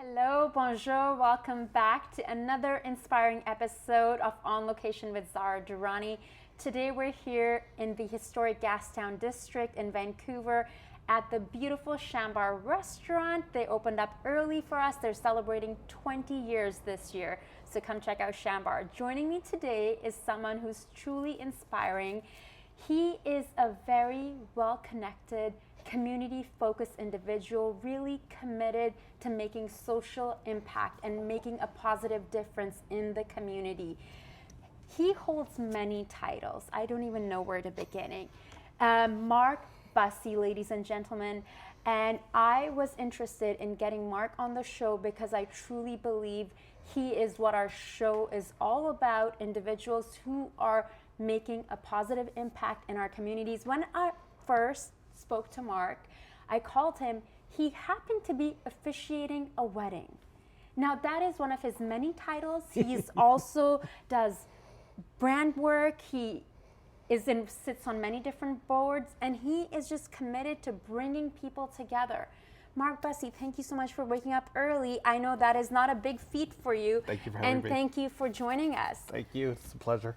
Hello, bonjour, welcome back to another inspiring episode of On Location with Zara Durrani. Today we're here in the historic Gastown district in Vancouver at the beautiful Shambar restaurant. They opened up early for us. They're celebrating 20 years this year. So come check out Shambar. Joining me today is someone who's truly inspiring. He is a very well-connected, community-focused individual, really committed to making social impact and making a positive difference in the community. He holds many titles. I don't even know where to begin. Mark Busse, ladies and gentlemen, and I was interested in getting Mark on the show because I truly believe he is what our show is all about, individuals who are making a positive impact in our communities. When I first spoke to Mark, I called him. He happened to be officiating a wedding. Now that is one of his many titles. He's also does brand work. He sits on many different boards, and he is just committed to bringing people together. Mark Busse, thank you so much for waking up early. I know that is not a big feat for you. Thank you for having me. And thank you for joining us. Thank you. It's a pleasure.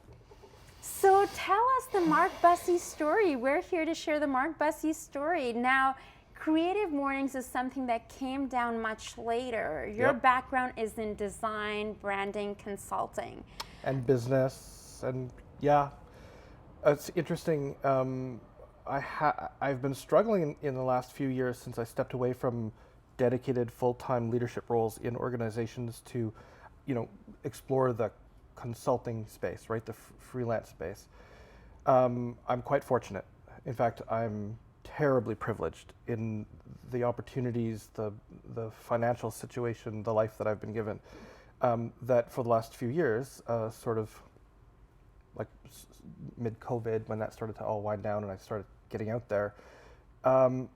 So tell us the Mark Busse story. We're here to share the Mark Busse story. Now, Creative Mornings is something that came down much later. Your background is in design, branding, consulting. And business, and yeah. It's interesting. I've been struggling in the last few years since I stepped away from dedicated full-time leadership roles in organizations to, explore the consulting space, right? The freelance space. I'm quite fortunate. In fact, I'm terribly privileged in the opportunities, the financial situation, the life that I've been given, that for the last few years, sort of like mid-COVID, when that started to all wind down and I started getting out there, I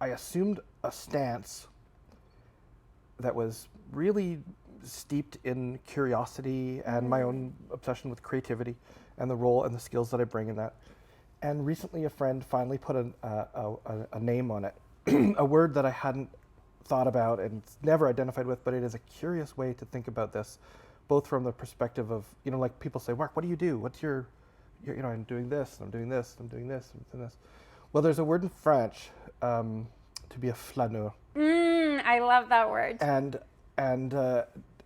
assumed a stance that was really steeped in curiosity and my own obsession with creativity and the role and the skills that I bring in that. And recently a friend finally put a name on it, a word that I hadn't thought about and never identified with, but it is a curious way to think about this, both from the perspective of, like people say, Mark, what do you do? What's your I'm doing this, I'm doing this, I'm doing this, I'm doing this. Well, there's a word in French, to be a flâneur. I love that word.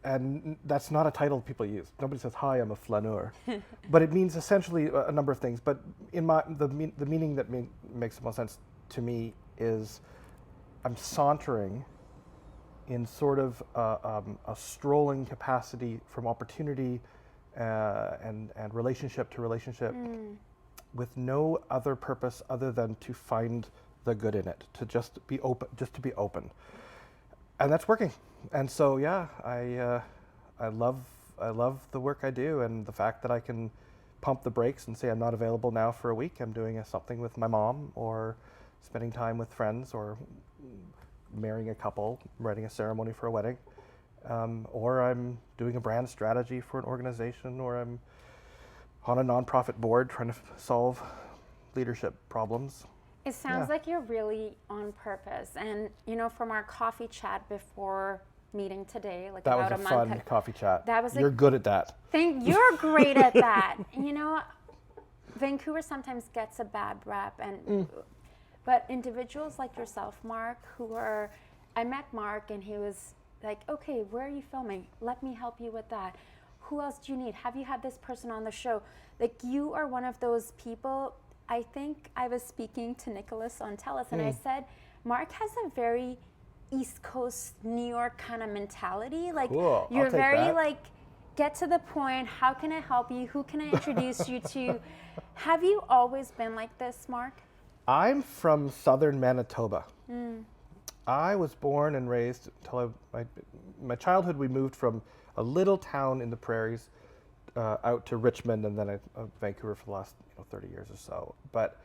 And that's not a title people use. Nobody says, hi, I'm a flâneur. But it means essentially a number of things. But in the meaning that makes the most sense to me is I'm sauntering in sort of a strolling capacity from opportunity and relationship to relationship with no other purpose other than to find the good in it, to just be open. And that's working. And so, yeah, I love the work I do, and the fact that I can pump the brakes and say I'm not available now for a week. I'm doing something with my mom, or spending time with friends, or marrying a couple, writing a ceremony for a wedding, or I'm doing a brand strategy for an organization, or I'm on a nonprofit board trying to solve leadership problems. It sounds like you're really on purpose. And, from our coffee chat before meeting today, like that about was a fun month. Coffee chat. That was You're good at that. You're great at that. Vancouver sometimes gets a bad rep, but individuals like yourself, Mark, I met Mark and he was like, okay, where are you filming? Let me help you with that. Who else do you need? Have you had this person on the show? Like, you are one of those people. I think I was speaking to Nicholas on TELUS, and I said, Mark has a very East Coast, New York kind of mentality. Like, cool. You're very get to the point. How can I help you? Who can I introduce you to? Have you always been like this, Mark? I'm from southern Manitoba. I was born and raised until my childhood. We moved from a little town in the prairies out to Richmond, and then Vancouver for the last 30 years or so. But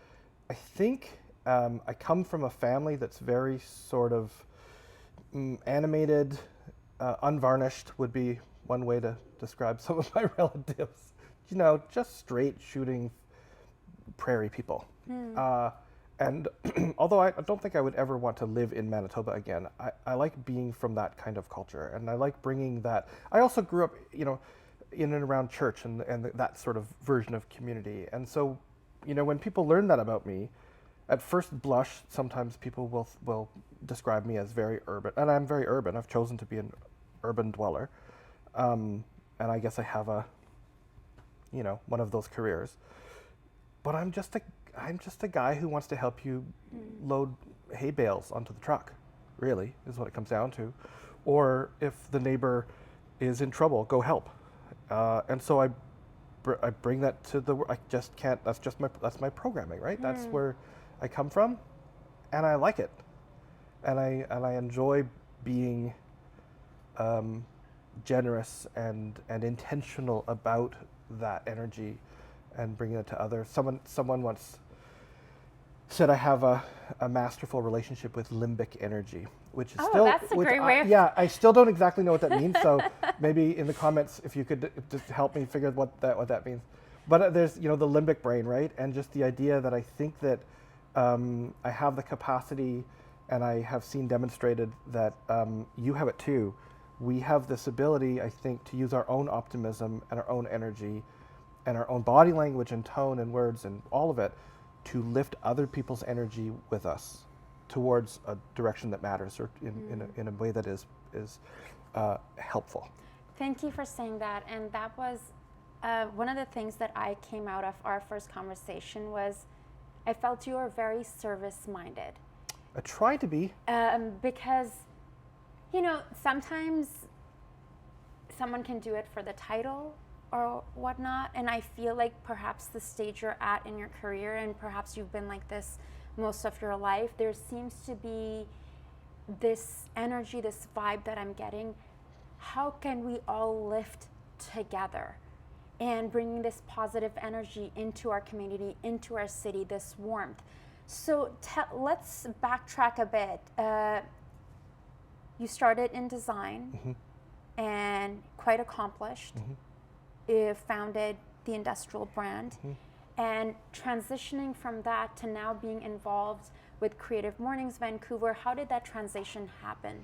I think I come from a family that's very sort of animated, unvarnished would be one way to describe some of my relatives. Just straight shooting prairie people. And although I don't think I would ever want to live in Manitoba again, I like being from that kind of culture, and I like bringing that. I also grew up, in and around church and that sort of version of community. And so, when people learn that about me, at first blush, sometimes people will describe me as very urban, and I'm very urban. I've chosen to be an urban dweller, and I guess I have one of those careers. But I'm just a guy who wants to help you load hay bales onto the truck, really, is what it comes down to. Or if the neighbor is in trouble, go help. And so I bring that to I just can't, that's my programming, right? That's where I come from, and I like it. And I enjoy being generous and intentional about that energy and bringing it to others. Someone once said I have a masterful relationship with limbic energy, which is that's a great way of... Yeah, I still don't exactly know what that means, so maybe in the comments if you could just help me figure out what that means. But there's the limbic brain, right? And just the idea that I think that I have the capacity, and I have seen demonstrated that you have it too. We have this ability, I think, to use our own optimism and our own energy and our own body language and tone and words and all of it to lift other people's energy with us towards a direction that matters, or in a way that is helpful. Thank you for saying that. And that was one of the things that I came out of our first conversation was I felt you were very service-minded. I try to be. Because, sometimes someone can do it for the title or whatnot, and I feel like perhaps the stage you're at in your career, and perhaps you've been like this most of your life, there seems to be this energy, this vibe that I'm getting. How can we all lift together and bringing this positive energy into our community, into our city, this warmth? So let's backtrack a bit. You started in design and quite accomplished. You founded the industrial brand, and transitioning from that to now being involved with Creative Mornings Vancouver. How did that transition happen?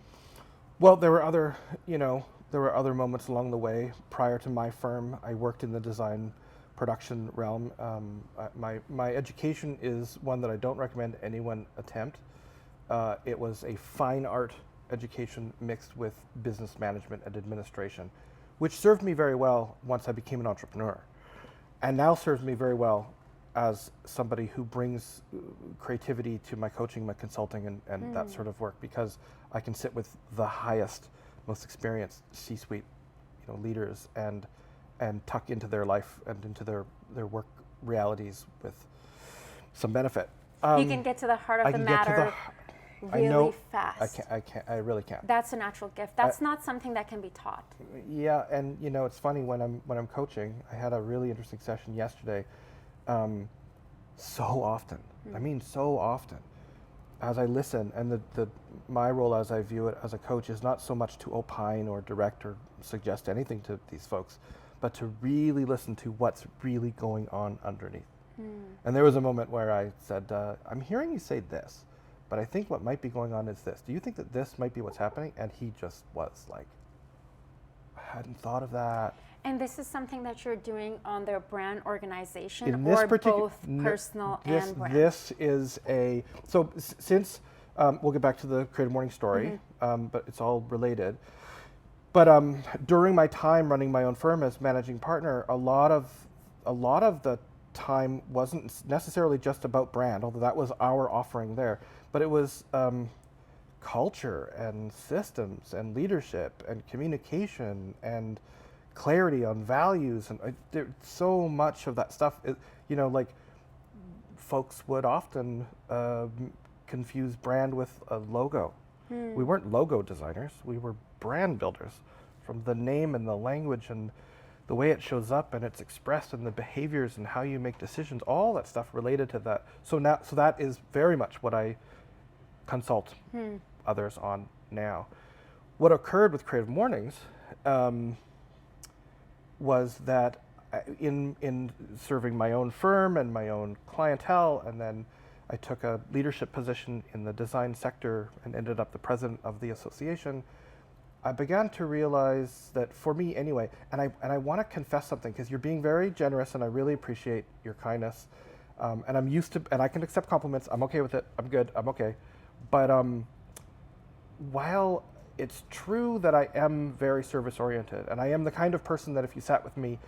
Well, there were other moments along the way. Prior to my firm, I worked in the design production realm. My education is one that I don't recommend anyone attempt. It was a fine art education mixed with business management and administration, which served me very well once I became an entrepreneur, and now serves me very well as somebody who brings creativity to my coaching, my consulting, and that sort of work, because I can sit with the highest, most experienced C-suite leaders and tuck into their life and into their work realities with some benefit. You can get to the heart of the matter really fast. I really can't. That's a natural gift. That's not something that can be taught. Yeah, and it's funny when I'm coaching. I had a really interesting session yesterday. So often, I mean so often, as I listen, and my role as I view it as a coach is not so much to opine or direct or suggest anything to these folks, but to really listen to what's really going on underneath. And there was a moment where I said, I'm hearing you say this, but I think what might be going on is this. Do you think that this might be what's happening? And he just was like, I hadn't thought of that. And this is something that you're doing on their brand organization, or both personal and brand? This is since, we'll get back to the Creative Morning story, but it's all related. But during my time running my own firm as managing partner, a lot of the time wasn't necessarily just about brand, although that was our offering there, but it was culture and systems and leadership and communication and clarity on values, and there's so much of that stuff. Like folks would often confuse brand with a logo. We weren't logo designers, we were brand builders, from the name and the language and the way it shows up and it's expressed and the behaviors and how you make decisions, all that stuff related to that. So that is very much what I consult others on now. What occurred with Creative Mornings was that in serving my own firm and my own clientele, and then I took a leadership position in the design sector and ended up the president of the association, I began to realize that for me anyway, and I want to confess something, because you're being very generous and I really appreciate your kindness. And I'm used to, and I can accept compliments. I'm okay with it. I'm good. I'm okay. But while it's true that I am very service oriented, and I am the kind of person that if you sat with me,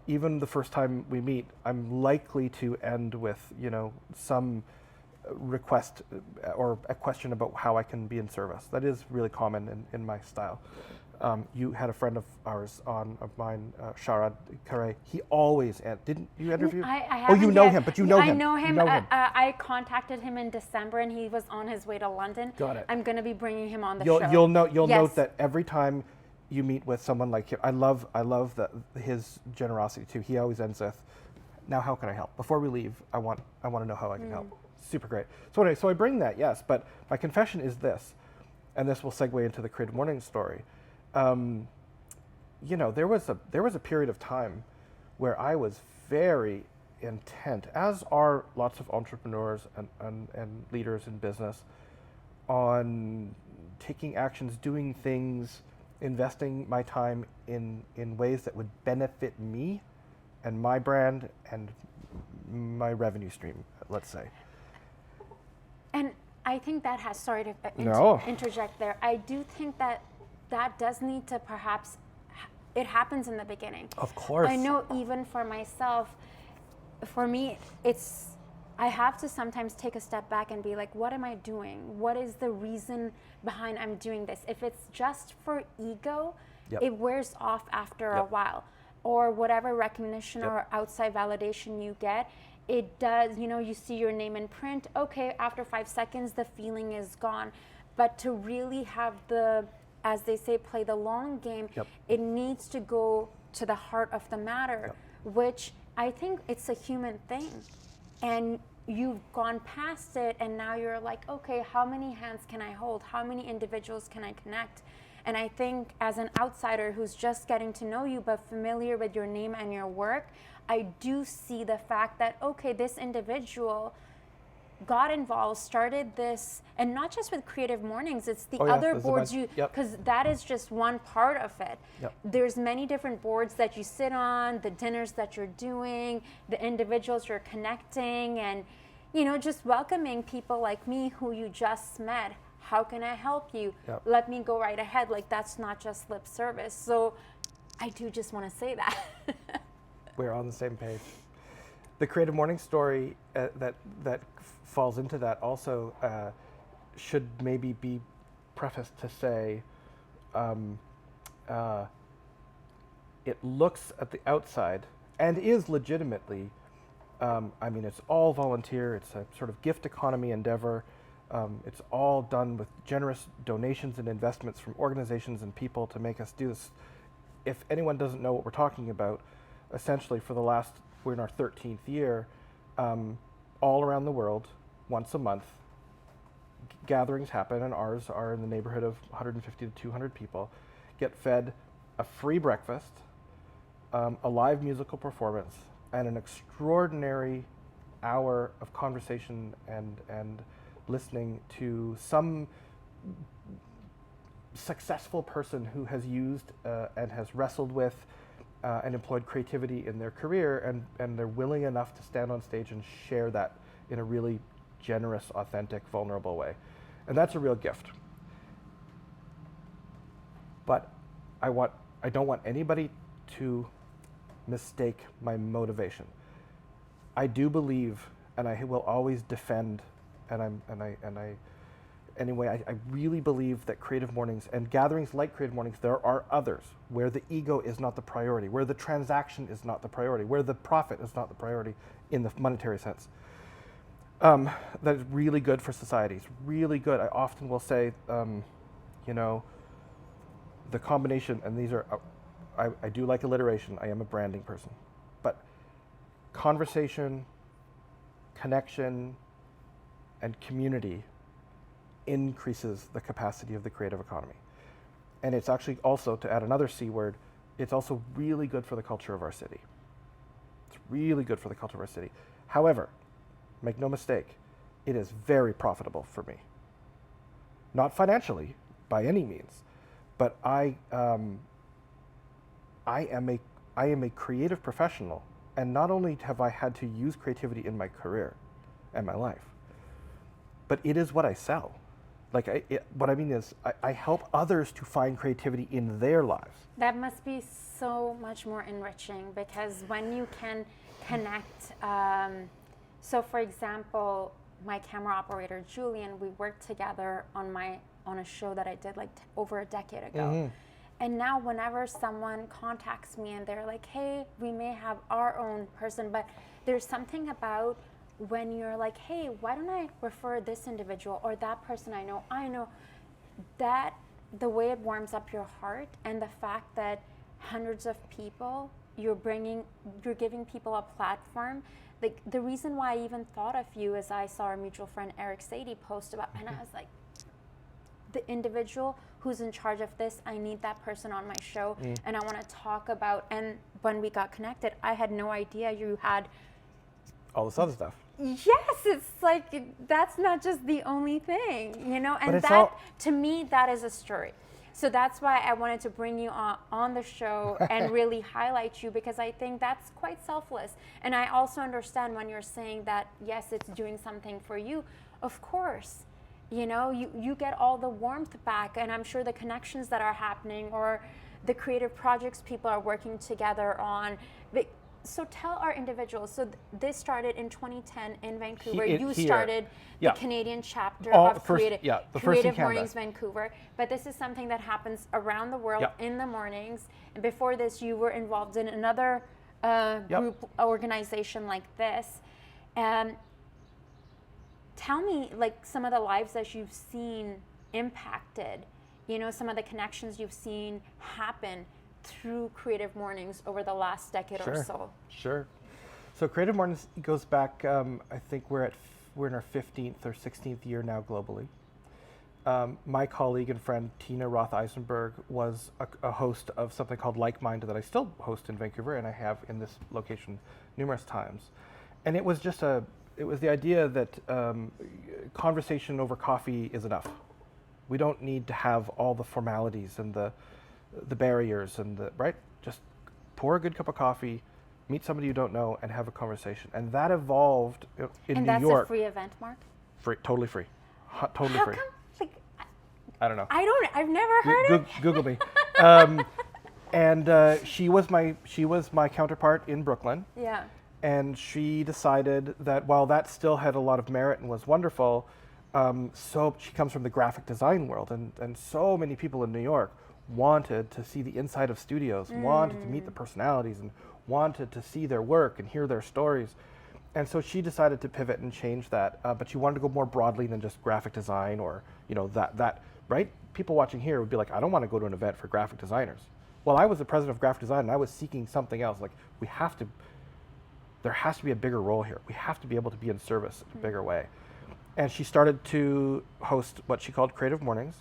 even the first time we meet, I'm likely to end with, some request or a question about how I can be in service. That is really common in my style. You had a friend of ours of mine, Sharad Kare. He always, didn't you interview? I oh, you haven't know yet. him, but you know him. I know him. You know him. I contacted him in December, and he was on his way to London. Got it. I'm going to be bringing him on the You'll show. You'll Yes. note that every time you meet with someone like him, I love his generosity too. He always ends with, "Now, how can I help? Before we leave, I want to know how I can help." Super great. So anyway, so I bring that, yes, but my confession is this, and this will segue into the Creative Morning story. There was a period of time where I was very intent, as are lots of entrepreneurs and leaders in business, on taking actions, doing things, investing my time in ways that would benefit me and my brand and my revenue stream, let's say. And I think that has, sorry to interject there, I do think that does need to perhaps, it happens in the beginning. Of course. I know even for myself, for me, I have to sometimes take a step back and be like, what am I doing? What is the reason behind I'm doing this? If it's just for ego, Yep. it wears off after a Yep. while. Or whatever recognition Yep. or outside validation you get, it does, you see your name in print, okay, after 5 seconds, the feeling is gone. But to really have as they say, play the long game, Yep. it needs to go to the heart of the matter, which I think it's a human thing. And you've gone past it, and now you're like, okay, how many hands can I hold? How many individuals can I connect? And I think as an outsider who's just getting to know you but familiar with your name and your work, I do see the fact that, okay, this individual got involved, started this, and not just with Creative Mornings, it's the other boards because that is just one part of it. Yep. There's many different boards that you sit on, the dinners that you're doing, the individuals you're connecting, and just welcoming people like me who you just met. How can I help you? Yep. Let me go right ahead. Like, that's not just lip service. So I do just want to say that. We're on the same page. The Creative Morning story that falls into that also should maybe be prefaced to say it looks at the outside and is legitimately, it's all volunteer, it's a sort of gift economy endeavor. It's all done with generous donations and investments from organizations and people to make us do this. If anyone doesn't know what we're talking about, essentially we're in our 13th year, all around the world, once a month, gatherings happen, and ours are in the neighborhood of 150 to 200 people, get fed a free breakfast, a live musical performance, and an extraordinary hour of conversation and listening to some successful person who has used and has wrestled with and employed creativity in their career, and they're willing enough to stand on stage and share that in a really generous, authentic, vulnerable way. And that's a real gift. But I don't want anybody to mistake my motivation. I do believe, and I will always defend, I really believe that Creative Mornings and gatherings like Creative Mornings, there are others where the ego is not the priority, where the transaction is not the priority, where the profit is not the priority in the monetary sense. That is really good for society. It's really good. I often will say, the combination, and these are, I do like alliteration. I am a branding person. But conversation, connection, and community increases the capacity of the creative economy. And it's actually also, to add another C word, it's also really good for the culture of our city. It's really good for the culture of our city. However, make no mistake, it is very profitable for me. Not financially, by any means, but I am a creative professional, and not only have I had to use creativity in my career and my life, but it is what I sell. Like, what I mean is, I help others to find creativity in their lives. That must be so much more enriching, because when you can connect, so for example, my camera operator, Julian, we worked together on a show that I did like over a decade ago. Mm-hmm. And now whenever someone contacts me and they're like, hey, we may have our own person, but there's something about when you're like, hey, why don't I refer this individual or that person I know that the way it warms up your heart, and the fact that hundreds of people, you're giving people a platform. Like, the reason why I even thought of you is I saw our mutual friend Eric Sadie post about, and I was like, the individual who's in charge of this, I need that person on my show, and I want to talk about. And when we got connected, I had no idea you had all this other stuff. Yes, it's like, that's not just the only thing, you know, and that, to me, that is a story. So that's why I wanted to bring you on the show and really highlight you, because I think that's quite selfless. And I also understand when you're saying that, yes, it's doing something for you. Of course, you know, you get all the warmth back, and I'm sure the connections that are happening, or the creative projects people are working together on. So tell our individuals. So this started in 2010 in Vancouver. You started the Canadian chapter of Creative Mornings Vancouver. But this is something that happens around the world in the mornings. And before this, you were involved in another group organization like this. Tell me, like, some of the lives that you've seen impacted, you know, some of the connections you've seen happen through Creative Mornings over the last decade or so. Sure. So Creative Mornings goes back, I think we're in our 15th or 16th year now globally. My colleague and friend Tina Roth-Eisenberg was a host of something called Like Mind that I still host in Vancouver, and I have in this location numerous times. And it was just it was the idea that conversation over coffee is enough. We don't need to have all the formalities and the barriers and just pour a good cup of coffee, meet somebody you don't know, and have a conversation. And that evolved in New York. And that's a free event, Mark? Free, totally free. Totally free. How come? Like, I don't know. I've never heard of it. Google me. And she was my counterpart in Brooklyn. Yeah. And she decided that while that still had a lot of merit and was wonderful, so she comes from the graphic design world, and so many people in New York wanted to see the inside of studios, wanted to meet the personalities, and wanted to see their work and hear their stories. And so she decided to pivot and change that, but she wanted to go more broadly than just graphic design, or, you know, that right? People watching here would be like, I don't want to go to an event for graphic designers. Well, I was the president of graphic design, and I was seeking something else. Like, there has to be a bigger role here. We have to be able to be in service in a bigger way. And she started to host what she called Creative Mornings.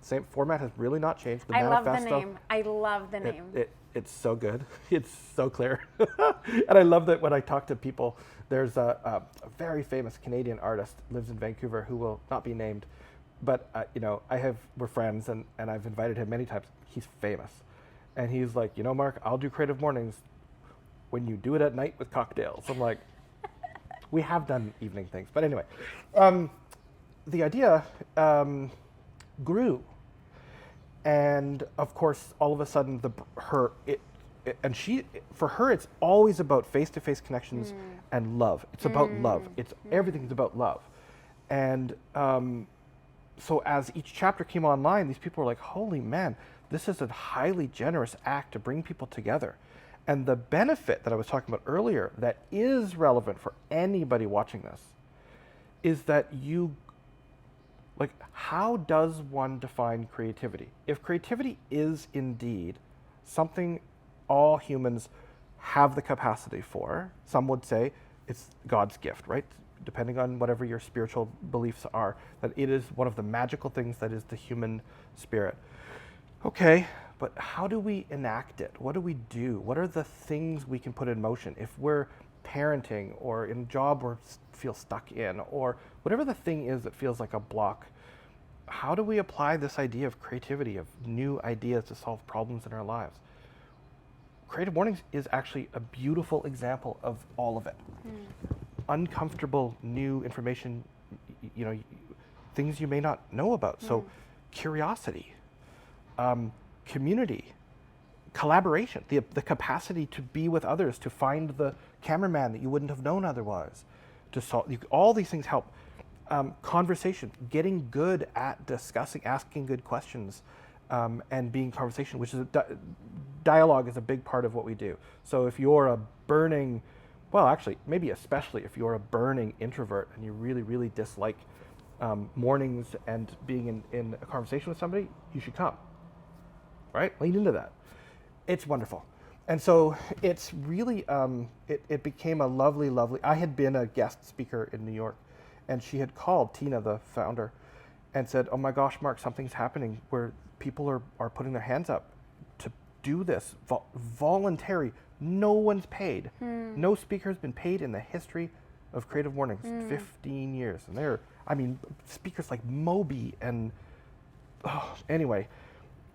Same format has really not changed. I love the name. I love the name. It's so good. It's so clear. And I love that when I talk to people, there's a very famous Canadian artist, lives in Vancouver, who will not be named. But, you know, we're friends, and I've invited him many times. He's famous. And he's like, you know, Mark, I'll do Creative Mornings when you do it at night with cocktails. I'm like, we have done evening things. But anyway, the idea grew. And of course, all of a sudden, for her, it's always about face-to-face connections and love. It's about love. Everything's about love. And so as each chapter came online, these people were like, holy man, this is a highly generous act to bring people together. And the benefit that I was talking about earlier that is relevant for anybody watching this is that how does one define creativity? If creativity is indeed something all humans have the capacity for, some would say it's God's gift, right? Depending on whatever your spiritual beliefs are, that it is one of the magical things that is the human spirit. Okay, but how do we enact it? What do we do? What are the things we can put in motion? If we're parenting or in a job where feel stuck in, or whatever the thing is that feels like a block. How do we apply this idea of creativity, of new ideas to solve problems in our lives? Creative Mornings is actually a beautiful example of all of it. Uncomfortable new information, things you may not know about. So curiosity, community, collaboration, the capacity to be with others, to find the cameraman that you wouldn't have known otherwise, to solve, all these things help. Conversation, getting good at discussing, asking good questions, and being conversation, which is dialogue is a big part of what we do. So if you're a burning, well, actually, maybe especially if you're a burning introvert and you really, really dislike mornings and being in a conversation with somebody, you should come, right? Lean into that. It's wonderful. And so it's really, it became a lovely, lovely, I had been a guest speaker in New York, and she had called Tina, the founder, and said, oh my gosh, Mark, something's happening where people are putting their hands up to do this, voluntary, no one's paid. No speaker has been paid in the history of Creative Mornings, 15 years. And they're, speakers like Moby and, anyway.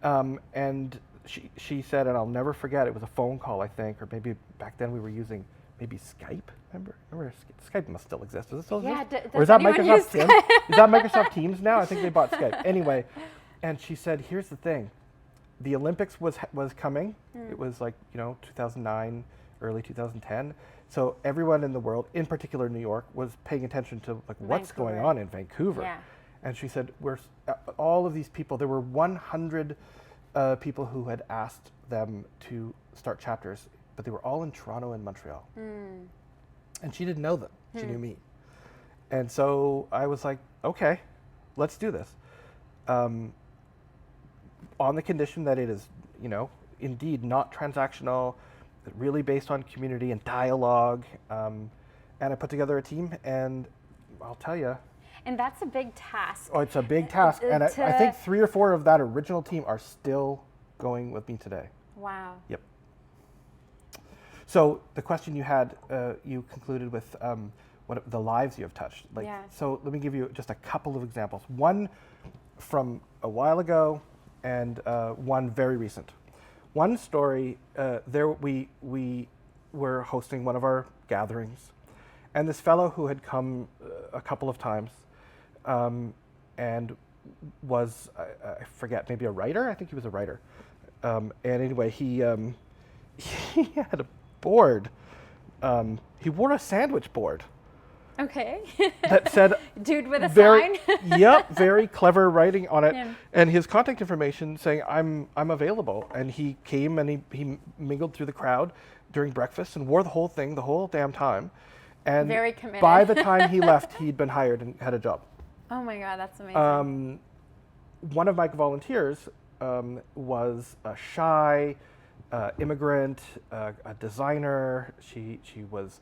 And she said, and I'll never forget, it was a phone call, I think, or maybe back then we were using maybe Skype. Remember Skype must still exist. Does it still exist? Or is that Microsoft Teams? Is that Microsoft Teams now? I think they bought Skype. Anyway, and she said, here's the thing. The Olympics was coming. It was like, 2009, early 2010. So everyone in the world, in particular New York, was paying attention to like what's going on in Vancouver. Yeah. And she said, all of these people, there were 100 people who had asked them to start chapters, but they were all in Toronto and Montreal. And she didn't know them. She knew me. And so I was like, okay, let's do this. On the condition that it is, indeed not transactional, really based on community and dialogue. And I put together a team, and I'll tell you. And that's a big task. Oh, it's a big task. And I think 3 or 4 of that original team are still going with me today. Wow. Yep. So the question you had, you concluded with what the lives you have touched. So let me give you just a couple of examples. One from a while ago, and one very recent. One story, we were hosting one of our gatherings, and this fellow who had come a couple of times, and was, I forget, maybe a writer? I think he was a writer. And anyway, he had a board. He wore a sandwich board. Okay. That said, dude with a sign. Yep, very clever writing on it, Yeah. and his contact information saying I'm available. And he came and he mingled through the crowd during breakfast and wore the whole thing the whole damn time. And very committed. By the time he left, he'd been hired and had a job. Oh my God, that's amazing. One of my volunteers was a shy immigrant, a designer. She was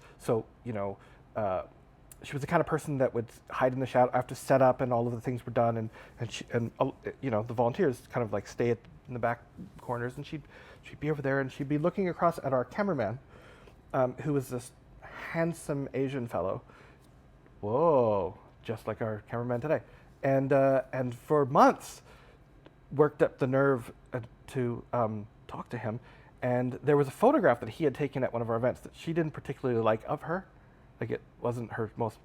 she was the kind of person that would hide in the shadow after setup and all of the things were done, and the volunteers kind of like stay in the back corners, and she'd be over there, and she'd be looking across at our cameraman, who was this handsome Asian fellow. Whoa, just like our cameraman today, and for months worked up the nerve to talk to him, and there was a photograph that he had taken at one of our events that she didn't particularly like of her. Like it wasn't her most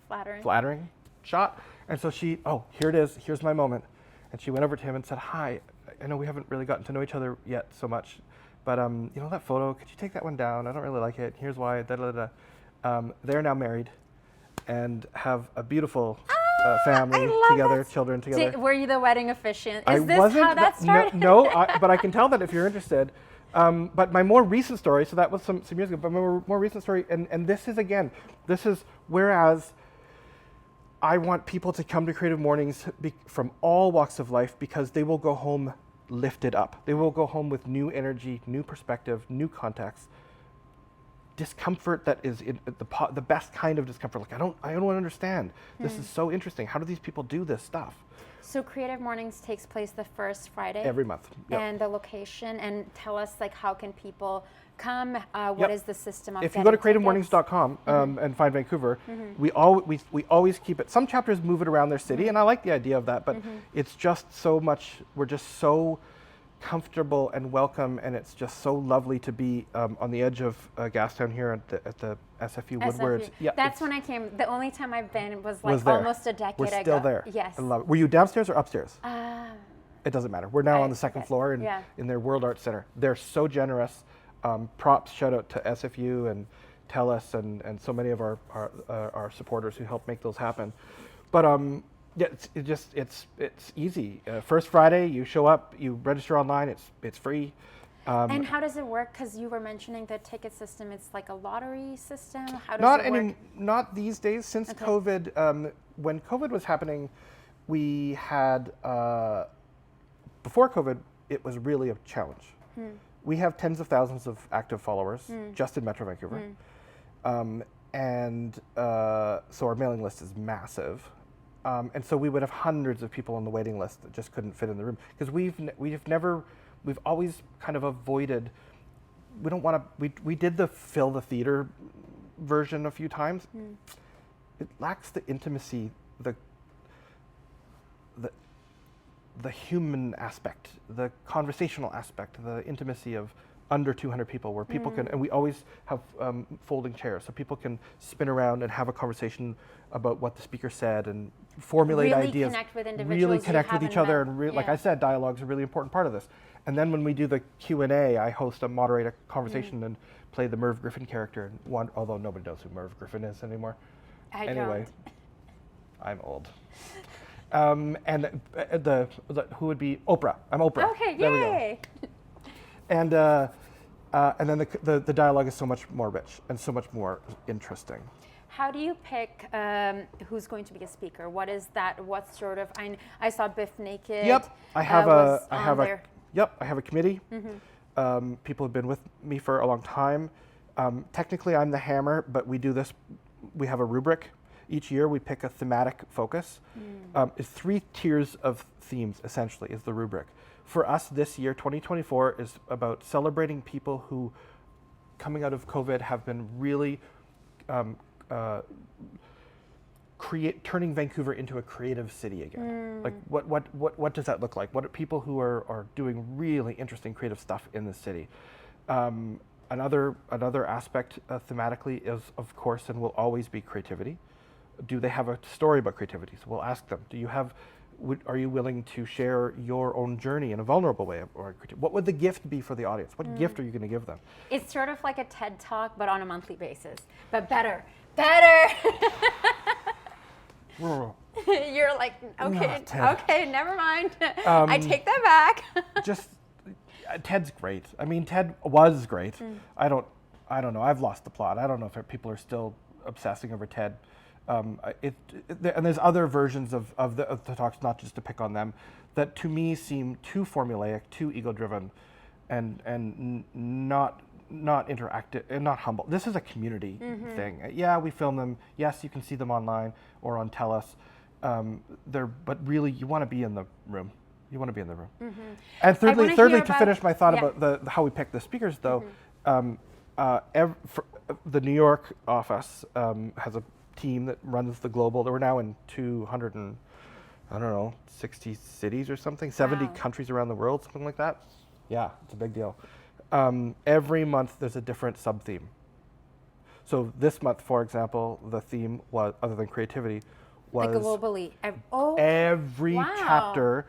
flattering shot. And so she, here it is, here's my moment. And she went over to him and said, hi, I know we haven't really gotten to know each other yet so much, but that photo, could you take that one down? I don't really like it. Here's why, They're now married and have a beautiful family together, children together. Were you the wedding officiant? Is this how that started? No, but I can tell that if you're interested. But my more recent story, so that was some years ago, but my more recent story, and this is whereas I want people to come to Creative Mornings from all walks of life, because they will go home lifted up. They will go home with new energy, new perspective, new context. Discomfort that is the best kind of discomfort. Like I don't understand. This is so interesting. How do these people do this stuff? So Creative Mornings takes place the first Friday Every month. Yep. and the location, and tell us like how can people come? What Yep. is the system of If you go to getting creativemornings.com and find Vancouver, we always keep it. Some chapters move it around their city, and I like the idea of that. But it's just so much. We're just so comfortable and welcome, and it's just so lovely to be on the edge of Gastown here at the SFU Woodward. SFU. Yeah, That's when I came. The only time I've been was like was there. almost a decade We're ago. still there. Yes. I love it. Were you downstairs or upstairs? It doesn't matter. We're now on the second okay. floor Yeah. in their World Arts Center. They're so generous. Props, shout out to SFU and TELUS and so many of our supporters who help make those happen. But yeah, it's easy. First Friday, you show up, you register online. It's free. And how does it work? Because you were mentioning the ticket system. It's like a lottery system. How does Not it work? not these days. Since Okay. COVID, when COVID was happening, we had before COVID, it was really a challenge. We have tens of thousands of active followers just in Metro Vancouver, and so our mailing list is massive. And so we would have hundreds of people on the waiting list that just couldn't fit in the room because we've always kind of avoided. We don't want to. We did the fill the theater version a few times. It lacks the intimacy, the human aspect, the conversational aspect, the intimacy of under 200 people, where people can, and we always have folding chairs, so people can spin around and have a conversation about what the speaker said and formulate Really ideas. Connect with individuals really you connect with each haven't other, met. and like I said, dialogue is a really important part of this. And then when we do the Q&A, I host and moderate a conversation and play the Merv Griffin character. And although nobody knows who Merv Griffin is anymore. Anyway, I'm old. And the who would be Oprah? I'm Oprah. Okay, There we go. yay! And then the dialogue is so much more rich and so much more interesting. How do you pick who's going to be a speaker? What is that? What sort of? I saw Biff Naked. Yep, I have I have a committee. People have been with me for a long time. Technically, I'm the hammer, but we do this. We have a rubric. Each year, we pick a thematic focus. It's 3 tiers of themes, essentially, is the rubric. For us this year, 2024, is about celebrating people who, coming out of COVID, have been really turning Vancouver into a creative city again. Like, what does that look like? What are people who are doing really interesting creative stuff in the city? Another aspect thematically is, of course, and will always be creativity. Do they have a story about creativity? So we'll ask them, are you willing to share your own journey in a vulnerable way? Or what would the gift be for the audience? What gift are you going to give them? It's sort of like a TED Talk, but on a monthly basis. But better. You're like, okay, never mind. I take that back. Just Ted's great. I mean, Ted was great. I don't know. I've lost the plot. I don't know if people are still obsessing over Ted. And there's other versions of the talks, not just to pick on them, that to me seem too formulaic, too ego-driven, and not interactive and not humble. This is a community thing. Yeah, we film them. Yes, you can see them online or on TELUS. But really, you want to be in the room. You want to be in the room. And thirdly, to finish my thought about how we pick the speakers, though, the New York office has a team that runs the global. We're now in 60 cities or something, 70 countries around the world, something like that. Yeah, it's a big deal. Every month there's a different sub-theme. So this month, for example, the theme was, other than creativity, was like globally. Every chapter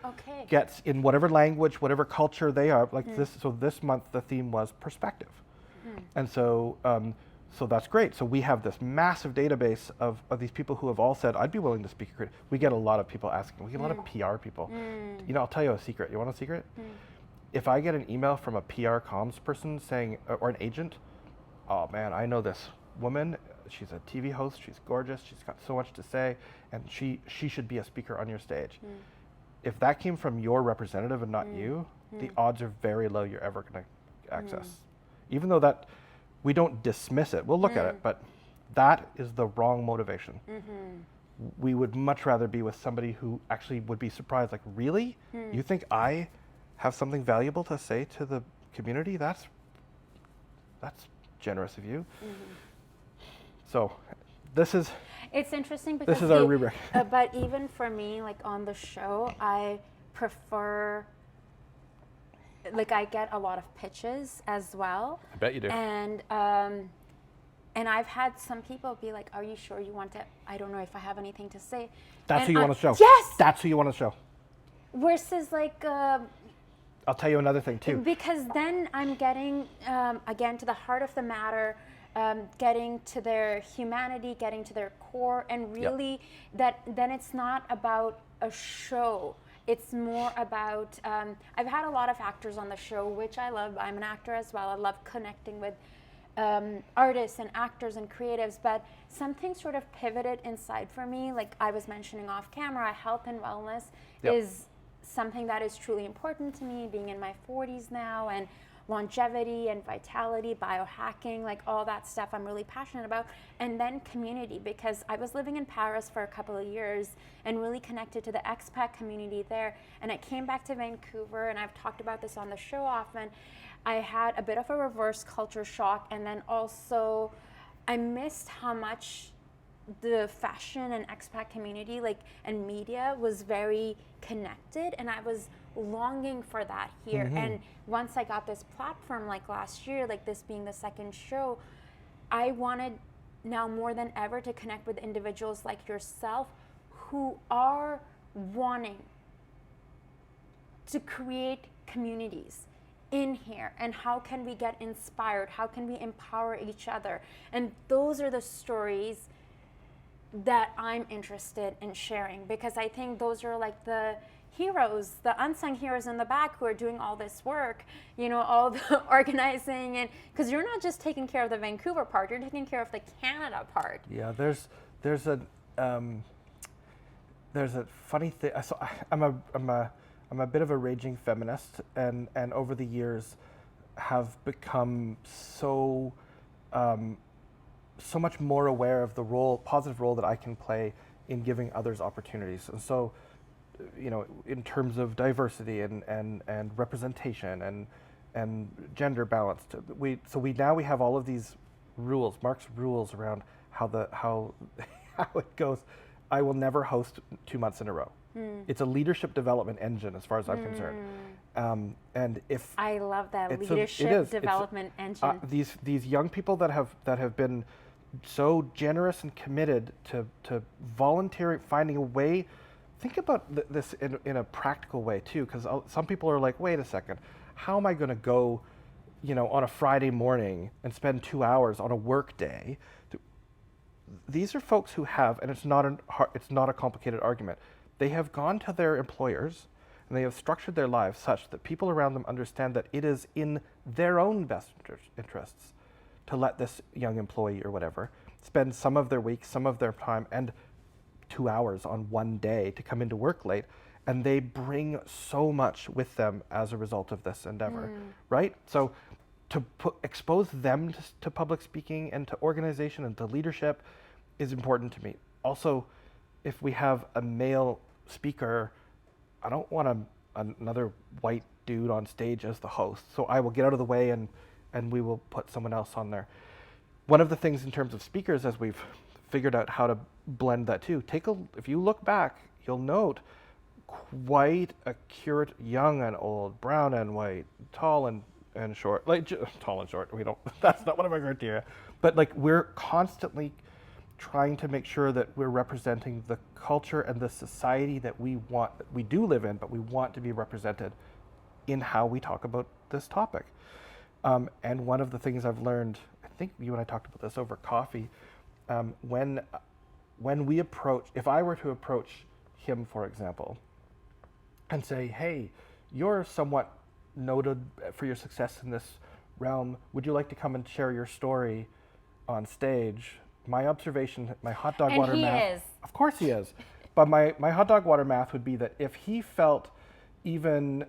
gets, in whatever language, whatever culture they are, like this. So this month the theme was perspective. And so so that's great. So we have this massive database of these people who have all said, I'd be willing to speak. We get a lot of people asking. We get a lot of PR people. You know, I'll tell you a secret. You want a secret? If I get an email from a PR comms person saying, or an agent, oh man, I know this woman. She's a TV host. She's gorgeous. She's got so much to say, and she should be a speaker on your stage. If that came from your representative and not you, the odds are very low you're ever going to access. Even though that, we don't dismiss it. We'll look at it, but that is the wrong motivation. we would much rather be with somebody who actually would be surprised, like, really? You think I have something valuable to say to the community? That's generous of you. So it's interesting because this is our rubric. But even for me, like on the show, I prefer, like I get a lot of pitches as well. I bet you do. And I've had some people be like, "Are you sure you want to?" I don't know if I have anything to say. That's who you want to show. Yes. That's who you want to show. Versus like. I'll tell you another thing too. Because then I'm getting again to the heart of the matter. Getting to their humanity, getting to their core, and really that then it's not about a show. It's more about, I've had a lot of actors on the show, which I love. I'm an actor as well. I love connecting with artists and actors and creatives, but something sort of pivoted inside for me. Like I was mentioning off camera, health and wellness is something that is truly important to me, being in my 40s now, and longevity and vitality, biohacking, like all that stuff I'm really passionate about. And then community, because I was living in Paris for a couple of years and really connected to the expat community there. And I came back to Vancouver, and I've talked about this on the show often. I had a bit of a reverse culture shock, and then also I missed how much the fashion and expat community, like, and media was very connected, and I was longing for that here. And once I got this platform, like last year, like this being the second show, I wanted now more than ever to connect with individuals like yourself who are wanting to create communities in here, and how can we get inspired, how can we empower each other. And those are the stories that I'm interested in sharing, because I think those are like the heroes, the unsung heroes in the back who are doing all this work, you know, all the organizing. And because you're not just taking care of the Vancouver part, you're taking care of the Canada part. Yeah, there's a funny thing. So I'm a bit of a raging feminist, and over the years have become so much more aware of the positive role that I can play in giving others opportunities. And so, you know, in terms of diversity and representation and gender balance, we have all of these rules, Mark's rules around how it goes. I will never host 2 months in a row. It's a leadership development engine as far as I'm concerned. And if I love that leadership development engine. These young people that have been so generous and committed to volunteering, finding a way. Think about this in a practical way too, because some people are like, wait a second, how am I going to go, you know, on a Friday morning and spend 2 hours on a work day? These are folks who have, and it's not a complicated argument. They have gone to their employers and they have structured their lives such that people around them understand that it is in their own best interests to let this young employee or whatever spend some of their week, some of their time, and 2 hours on one day to come into work late, and they bring so much with them as a result of this endeavor, right? So to expose them to public speaking and to organization and to leadership is important to me. Also, if we have a male speaker, I don't want another white dude on stage as the host, so I will get out of the way and we will put someone else on there. One of the things in terms of speakers, as we've figured out how to blend that too, if you look back, you'll note quite a curate, young and old, brown and white, tall and short, tall and short, that's not one of our criteria, but like we're constantly trying to make sure that we're representing the culture and the society that we do live in, but we want to be represented in how we talk about this topic. And one of the things I've learned, I think you and I talked about this over coffee, when we approach, if I were to approach him, for example, and say, hey, you're somewhat noted for your success in this realm, would you like to come and share your story on stage? My observation, my hot dog water math. And he is. Of course he is. But my hot dog water math would be that if he felt even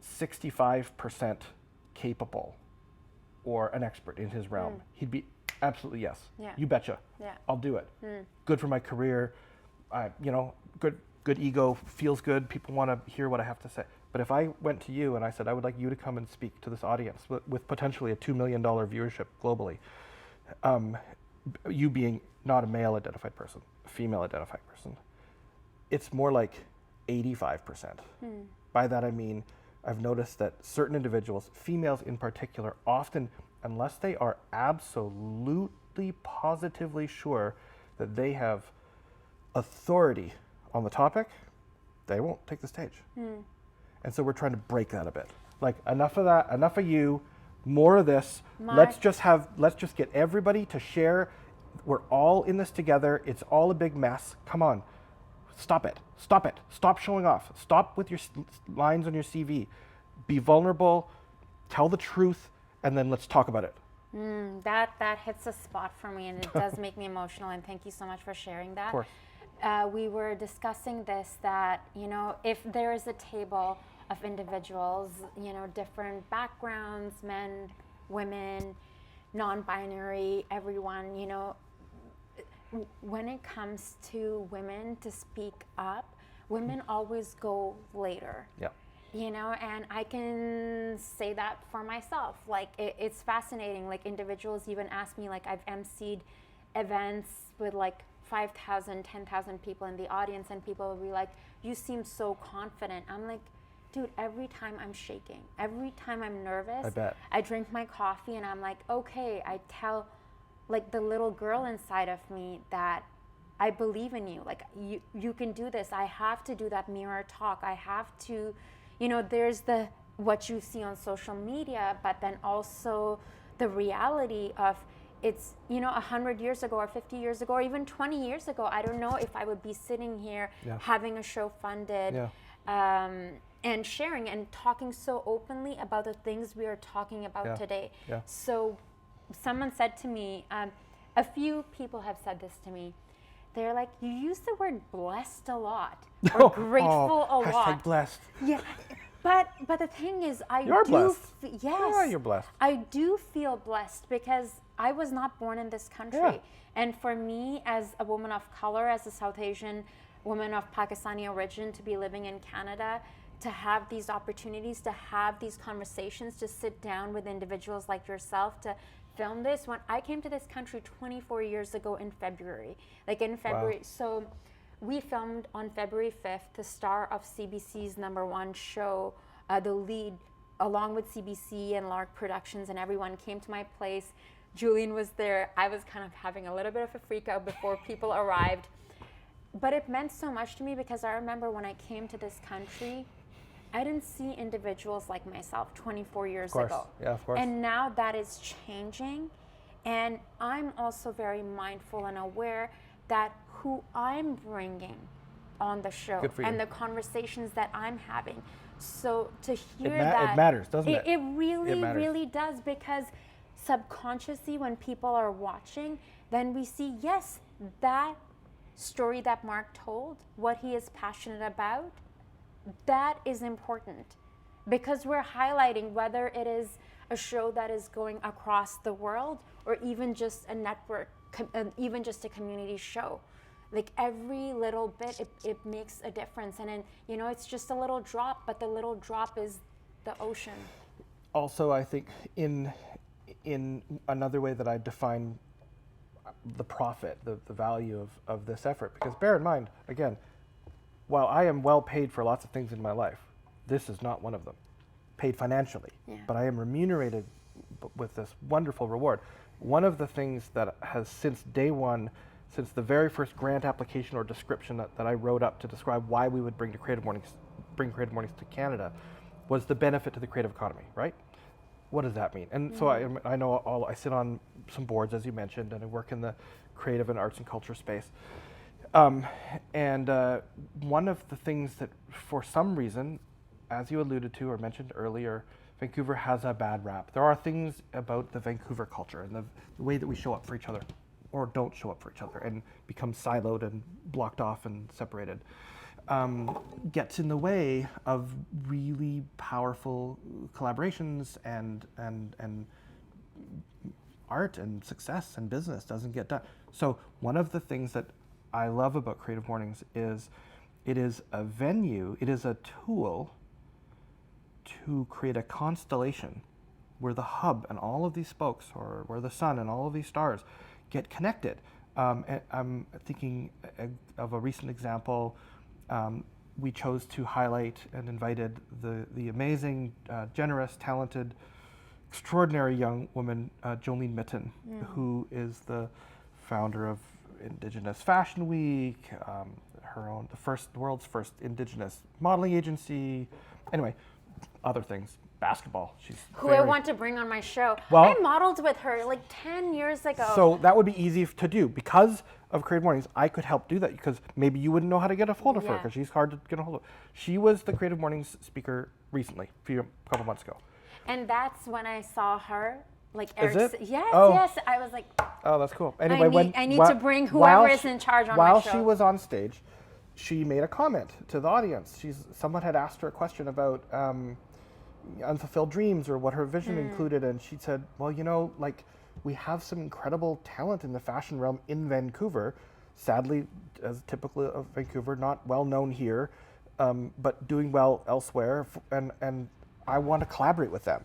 65% capable or an expert in his realm, he'd be absolutely yes. Yeah. You betcha. Yeah. I'll do it. Good for my career. good ego, feels good. People want to hear what I have to say. But if I went to you and I said, I would like you to come and speak to this audience with potentially a $2 million viewership globally, you being not a male identified person, a female identified person, it's more like 85%. By that I mean, I've noticed that certain individuals, females in particular, often, unless they are absolutely positively sure that they have authority on the topic, they won't take the stage. And so we're trying to break that a bit. Like, enough of that, enough of you, more of this. Let's just get everybody to share. We're all in this together. It's all a big mess. Come on. Stop it. Stop it. Stop showing off. Stop with your lines on your CV. Be vulnerable. Tell the truth, and then let's talk about it. That hits a spot for me, and it does make me emotional, and thank you so much for sharing that. Of course. We were discussing this, that, if there is a table of individuals, different backgrounds, men, women, non-binary, everyone, when it comes to women to speak up, women always go later. Yeah. And I can say that for myself. Like, it's fascinating. Like, individuals even ask me, like, I've emceed events with like 5,000, 10,000 people in the audience, and people will be like, you seem so confident. I'm like, dude, every time I'm shaking, every time I'm nervous, I bet. I drink my coffee and I'm like, okay, I tell like the little girl inside of me that I believe in you. Like, you can do this. I have to do that mirror talk. I have to, there's what you see on social media, but then also the reality of it's, 100 years ago or 50 years ago or even 20 years ago, I don't know if I would be sitting here having a show funded and sharing and talking so openly about the things we are talking about today. Yeah. So someone said to me, a few people have said this to me, they're like, you use the word blessed a lot or grateful a lot. Blessed. Yeah. But the thing is, You're blessed. Yes. Yeah, you're blessed. I do feel blessed because I was not born in this country. Yeah. And for me, as a woman of color, as a South Asian woman of Pakistani origin, to be living in Canada, to have these opportunities, to have these conversations, to sit down with individuals like yourself, to film this. When I came to this country 24 years ago in February, Wow. So we filmed on February 5th, the star of CBC's #1 show, the lead, along with CBC and Lark Productions, and everyone came to my place. Julian was there. I was kind of having a little bit of a freak out before people arrived. But it meant so much to me because I remember when I came to this country, I didn't see individuals like myself 24 years ago. Yeah, of course. And now that is changing. And I'm also very mindful and aware that who I'm bringing on the show Good for you. and the conversations that I'm having. So to hear It matters, doesn't it? It really, It matters. really does, because subconsciously when people are watching, then we see, yes, that story that Mark told, what he is passionate about, that is important, because we're highlighting whether it is a show that is going across the world or even just a network, even just a community show. Like, every little bit, it makes a difference. And then, it's just a little drop, but the little drop is the ocean. Also, I think in another way that I define the profit, the value of this effort, because bear in mind, again, while I am well paid for lots of things in my life, this is not one of them. Paid financially, but I am remunerated with this wonderful reward. One of the things that has, since day one, since the very first grant application or description that I wrote up to describe why we would bring Creative Mornings to Canada, was the benefit to the creative economy, right? What does that mean? And so I know I sit on some boards, as you mentioned, and I work in the creative and arts and culture space. And one of the things that, for some reason, as you alluded to or mentioned earlier, Vancouver has a bad rap. There are things about the Vancouver culture and the way that we show up for each other, or don't show up for each other, and become siloed and blocked off and separated, gets in the way of really powerful collaborations, and art and success and business doesn't get done. So one of the things that I love about Creative Mornings is it is a venue, it is a tool to create a constellation where the hub and all of these spokes, or where the sun and all of these stars get connected. And I'm thinking of a recent example. We chose to highlight and invited the amazing, generous, talented, extraordinary young woman, Jolene Mitten, who is the founder of Indigenous Fashion Week, the world's first Indigenous modeling agency. Anyway, other things, basketball. Who I want to bring on my show. Well, I modeled with her like 10 years ago. So that would be easy to do. Because of Creative Mornings, I could help do that, because maybe you wouldn't know how to get a hold of her, because she's hard to get a hold of. She was the Creative Mornings speaker recently, a couple months ago. And that's when I saw her. Like Is Eric, it? yes, Oh. yes. I was like, Oh, that's cool. Anyway, I need to bring whoever is in charge on my while show. she was on stage, she made a comment to the audience. Someone had asked her a question about unfulfilled dreams, or what her vision included, and she said, well, like, we have some incredible talent in the fashion realm in Vancouver. Sadly, as typical of Vancouver, not well known here, but doing well elsewhere, and I want to collaborate with them.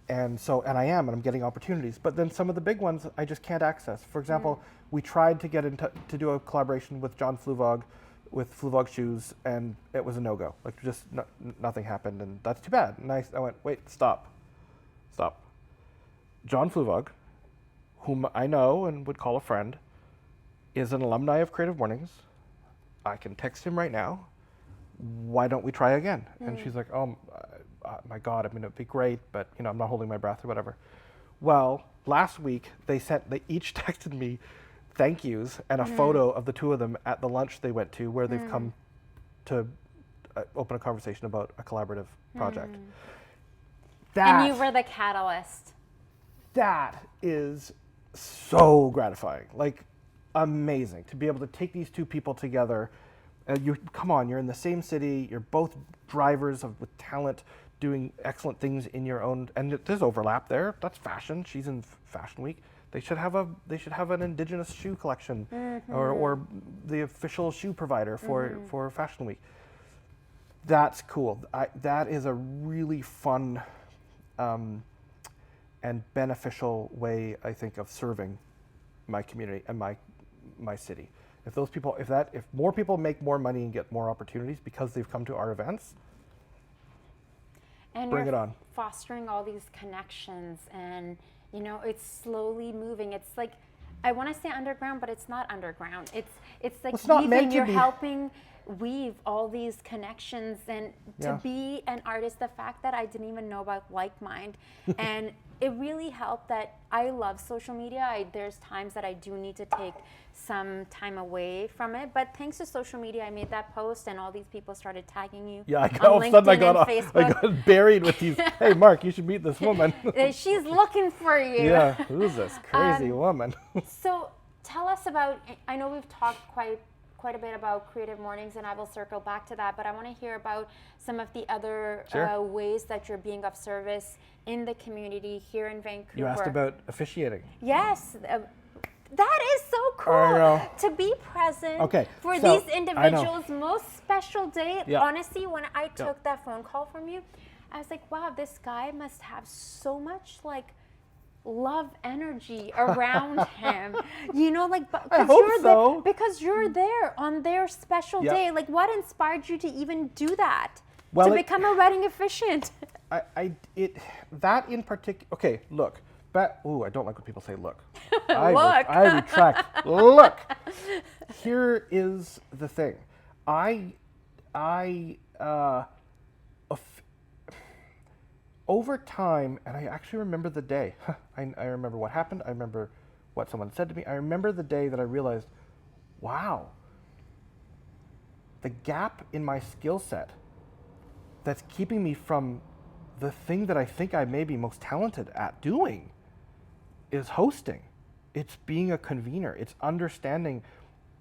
And I'm getting opportunities. But then some of the big ones I just can't access. For example, we tried to get to do a collaboration with John Fluvog, with Fluvog Shoes, and it was a no-go. Like, just nothing happened, and that's too bad. And I went, wait, stop. John Fluvog, whom I know and would call a friend, is an alumni of Creative Mornings. I can text him right now. Why don't we try again? And she's like, oh, my God, I mean, it'd be great, but I'm not holding my breath or whatever. Well, last week they each texted me thank yous and a photo of the two of them at the lunch they went to, where they've come to open a conversation about a collaborative project. And you were the catalyst. That is so gratifying, like amazing, to be able to take these two people together. You're in the same city, you're both drivers with talent, doing excellent things in your own, and there's overlap there. That's fashion. She's in Fashion Week. They should have an Indigenous shoe collection, or the official shoe provider for Fashion Week. That's cool. That is a really fun and beneficial way, I think, of serving my community and my city. If more people make more money and get more opportunities because they've come to our events, and bring it on. Fostering all these connections, and it's slowly moving. It's like, I want to say underground, but it's not underground. It's like it's not meant to you're be. helping weave all these connections, and to be an artist, the fact that I didn't even know about Like Mind, and it really helped that I love social media. There's times that I do need to take some time away from it, but thanks to social media, I made that post, and all these people started tagging you. Yeah, all of a sudden Facebook. I got buried with these. Hey, Mark, you should meet this woman. She's looking for you. Yeah, who's this crazy woman? So tell us about. I know we've talked quite a bit about Creative Mornings, and I will circle back to that, but I want to hear about some of the other ways that you're being of service in the community here in Vancouver. You asked about officiating. Yes. That is so cool to be present for these individuals' most special day. Yeah. Honestly, when I took that phone call from you, I was like, wow, this guy must have so much like love energy around him. Because you're there on their special day. Like, what inspired you to even do that? Well, to become a wedding officiant? That in particular. Okay, look. I don't like when people say look. Look. I retract. Look. Here is the thing. Over time, and I actually remember the day. I remember what happened. I remember what someone said to me. I remember the day that I realized, wow, the gap in my skill set that's keeping me from the thing that I think I may be most talented at doing is hosting. It's being a convener. It's understanding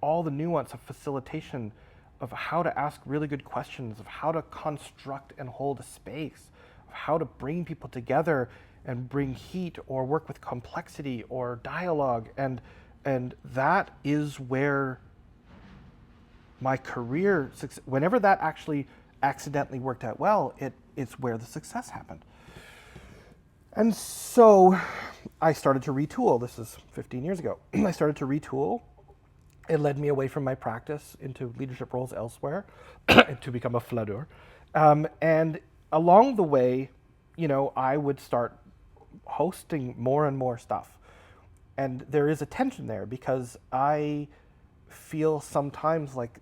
all the nuance of facilitation, of how to ask really good questions, of how to construct and hold a space, of how to bring people together and bring heat or work with complexity or dialogue. And that is where my career, whenever that actually accidentally worked out well, it's where the success happened. And so I started to retool. This is 15 years ago. I started to retool. It led me away from my practice into leadership roles elsewhere to become a flaneur. And along the way, I would start hosting more and more stuff. And there is a tension there because I feel sometimes like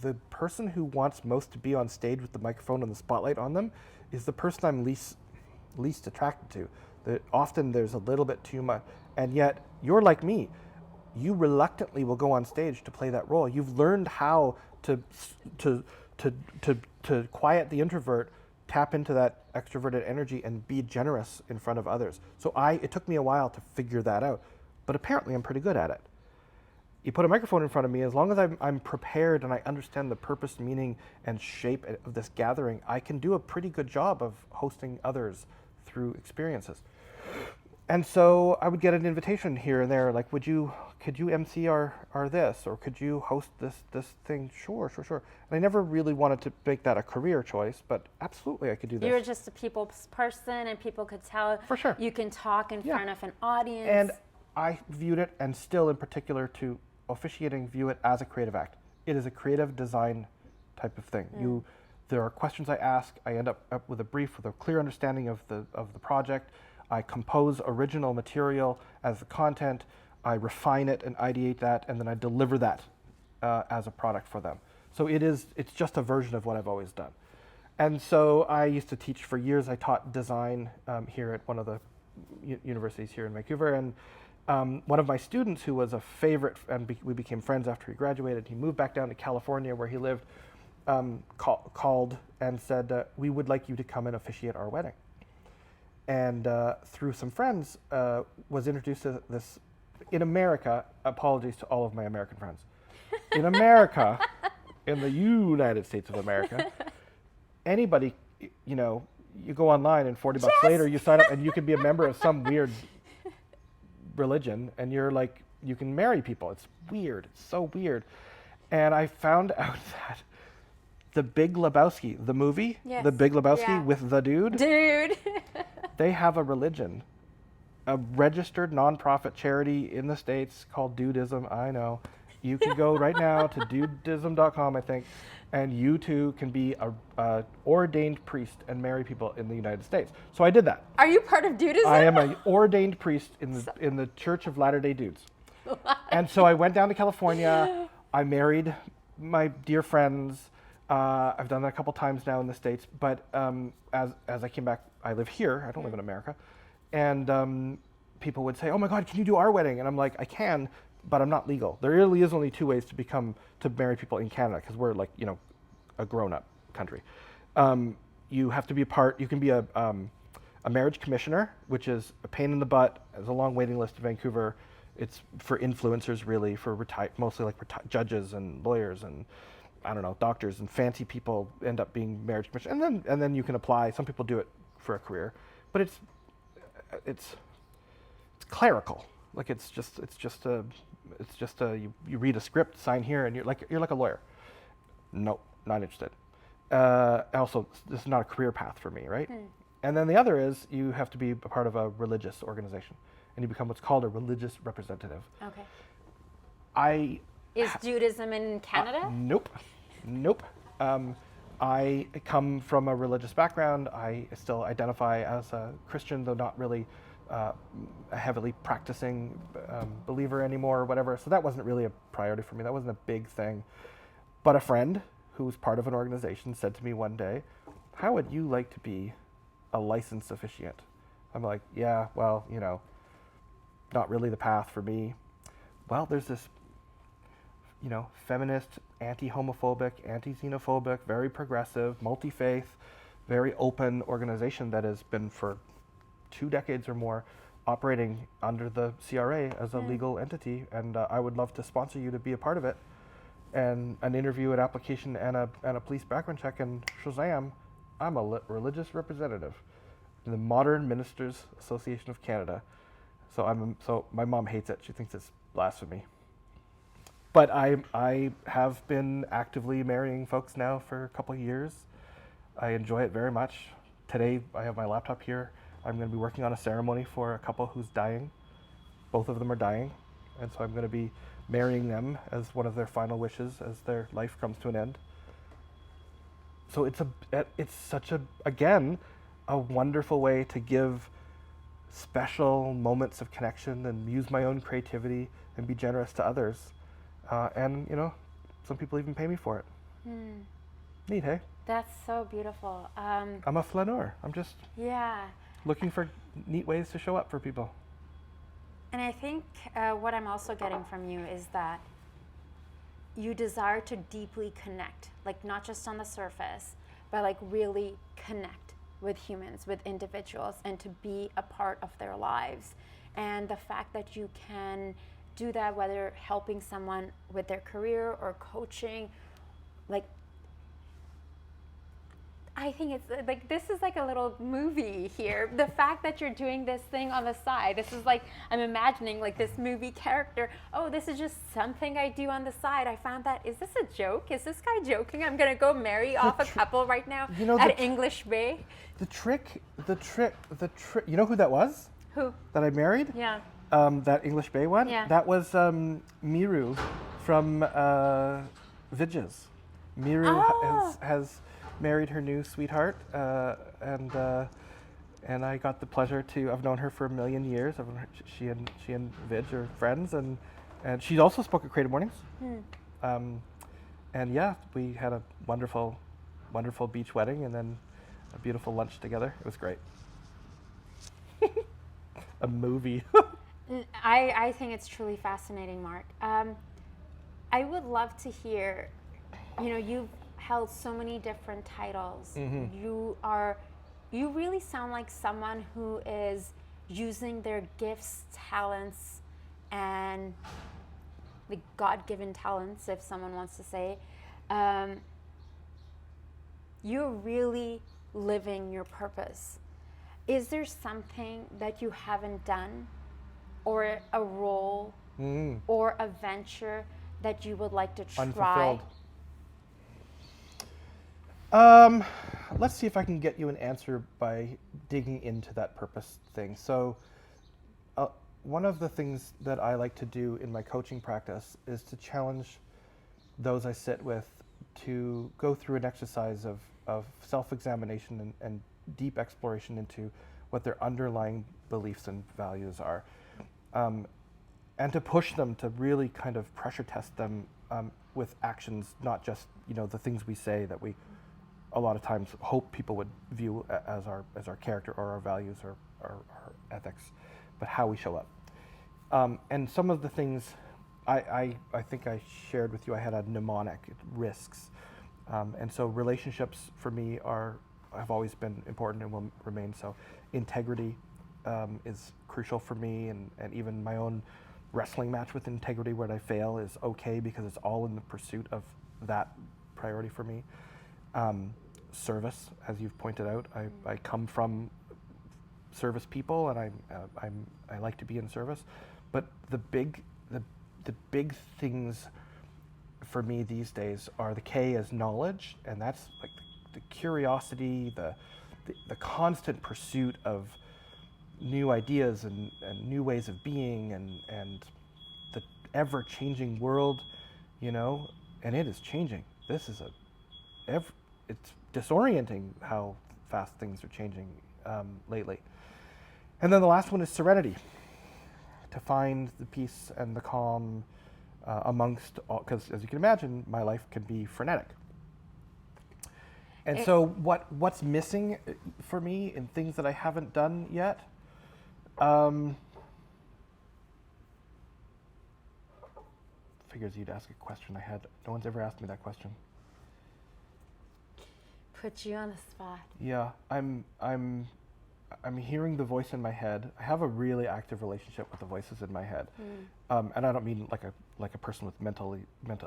the person who wants most to be on stage with the microphone and the spotlight on them is the person I'm least attracted to. That often there's a little bit too much, and yet you're like me. You reluctantly will go on stage to play that role. You've learned how to quiet the introvert, tap into that extroverted energy, and be generous in front of others. So it took me a while to figure that out, but apparently I'm pretty good at it. You put a microphone in front of me, as long as I'm prepared and I understand the purpose, meaning, and shape of this gathering, I can do a pretty good job of hosting others through experiences. And so I would get an invitation here and there, like, could you MC our this, or could you host this thing? Sure. And I never really wanted to make that a career choice, but absolutely I could do this. You were just a people's person, and people could tell For sure. you can talk in front of an audience. And I viewed it, and still in particular to officiating, view it as a creative act. It is a creative design type of thing. There are questions I ask. I end up with a brief with a clear understanding of the project. I compose original material as the content. I refine it and ideate that, and then I deliver that as a product for them. So it's just a version of what I've always done. And so I used to teach for years. I taught design here at one of the universities here in Vancouver, and one of my students, who was a favorite, and we became friends after he graduated, he moved back down to California where he lived, called and said, we would like you to come and officiate our wedding. And through some friends, was introduced to this. In America, apologies to all of my American friends. In America, in the United States of America, anybody, you go online and $40 later, you sign up and you can be a member of some weird religion, and you're like, you can marry people. It's weird. It's so weird. And I found out that The Big Lebowski, the movie, yes. The Big Lebowski with the dude, they have a religion, a registered nonprofit charity in the States called Dudism. I know. You can go right now to dudism.com, I think, and you too can be a ordained priest and marry people in the United States. So I did that. Are you part of Dudism? I am an ordained priest in the Church of Latter-day Dudes. And so I went down to California. I married my dear friends. I've done that a couple times now in the States, but as I came back, I live here. I don't live in America. And people would say, oh my God, can you do our wedding? And I'm like, I can, but I'm not legal. There really is only two ways to marry people in Canada, because we're like, a grown-up country. You have to be you can be a marriage commissioner, which is a pain in the butt. There's a long waiting list in Vancouver. It's for influencers, really, for mostly like judges and lawyers and, I don't know, doctors, and fancy people end up being marriage commissioners. And then you can apply. Some people do it for a career, but it's clerical. Like it's just you read a script, sign here, and you're like a lawyer. Nope, not interested. Also, this is not a career path for me, right? And then the other is you have to be a part of a religious organization, and you become what's called a religious representative. Okay. Is Judaism in Canada? Nope. I come from a religious background. I still identify as a Christian, though not really a heavily practicing believer anymore or whatever. So that wasn't really a priority for me. That wasn't a big thing. But a friend who was part of an organization said to me one day, how would you like to be a licensed officiant? I'm like, yeah, well, not really the path for me. Well, there's this feminist, anti-homophobic, anti-xenophobic, very progressive, multi-faith, very open organization that has been for 2 decades or more operating under the CRA as a legal entity, and I would love to sponsor you to be a part of it. And an interview, an application, and a police background check, and shazam, I'm a religious representative in the Modern Ministers Association of Canada. So my mom hates it. She thinks it's blasphemy. But I have been actively marrying folks now for a couple of years. I enjoy it very much. Today I have my laptop here. I'm going to be working on a ceremony for a couple who's dying. Both of them are dying, and so I'm going to be marrying them as one of their final wishes as their life comes to an end. So it's such a wonderful way to give special moments of connection and use my own creativity and be generous to others. And some people even pay me for it. Neat, hey? That's so beautiful. I'm a flaneur. I'm just looking for neat ways to show up for people. And I think what I'm also getting from you is that you desire to deeply connect, like not just on the surface, but like really connect with humans, with individuals, and to be a part of their lives. And the fact that you can do that, whether helping someone with their career or coaching, like, I think it's like, this is like a little movie here. The fact that you're doing this thing on the side, this is like, I'm imagining like this movie character. Oh, this is just something I do on the side. I found that, is this a joke? Is this guy joking? I'm going to go marry off a couple right now at English Bay. The trick, you know who that was? Who? That I married? Yeah. That English Bay one? Yeah. That was Miru from Vidges. Miru has married her new sweetheart, and I got the pleasure to. I've known her for a million years. She and Vidge are friends, and she also spoke at Creative Mornings. And yeah, we had a wonderful beach wedding, and then a beautiful lunch together. It was great. A movie. I think it's truly fascinating, Mark. I would love to hear. You've held so many different titles. You really sound like someone who is using their gifts, talents, and the God-given talents, if someone wants to say. You're really living your purpose. Is there something that you haven't done, or a role, or a venture that you would like to try? Unfulfilled. Let's see if I can get you an answer by digging into that purpose thing. So, one of the things that I like to do in my coaching practice is to challenge those I sit with to go through an exercise of self-examination and deep exploration into what their underlying beliefs and values are, and to push them to really kind of pressure test them with actions, not just the things we say that we a lot of times hope people would view as our character or our values or our ethics, but how we show up. And some of the things I think I shared with you, I had a mnemonic, risks. And so relationships for me have always been important and will remain so. Integrity is crucial for me, and even my own wrestling match with integrity where I fail is okay because it's all in the pursuit of that priority for me. Service, as you've pointed out, I come from service people, and I like to be in service. But the big things for me these days are the K as knowledge, and that's like the curiosity, the constant pursuit of new ideas and new ways of being, and the ever-changing world, and it is changing. This is it's disorienting how fast things are changing lately. And then the last one is serenity, to find the peace and the calm amongst all, because as you can imagine, my life can be frenetic. And so what's missing for me in things that I haven't done yet? Figures you'd ask a question I had. No one's ever asked me that question. Put you on the spot. Yeah, I'm hearing the voice in my head. I have a really active relationship with the voices in my head, and I don't mean like a person with mental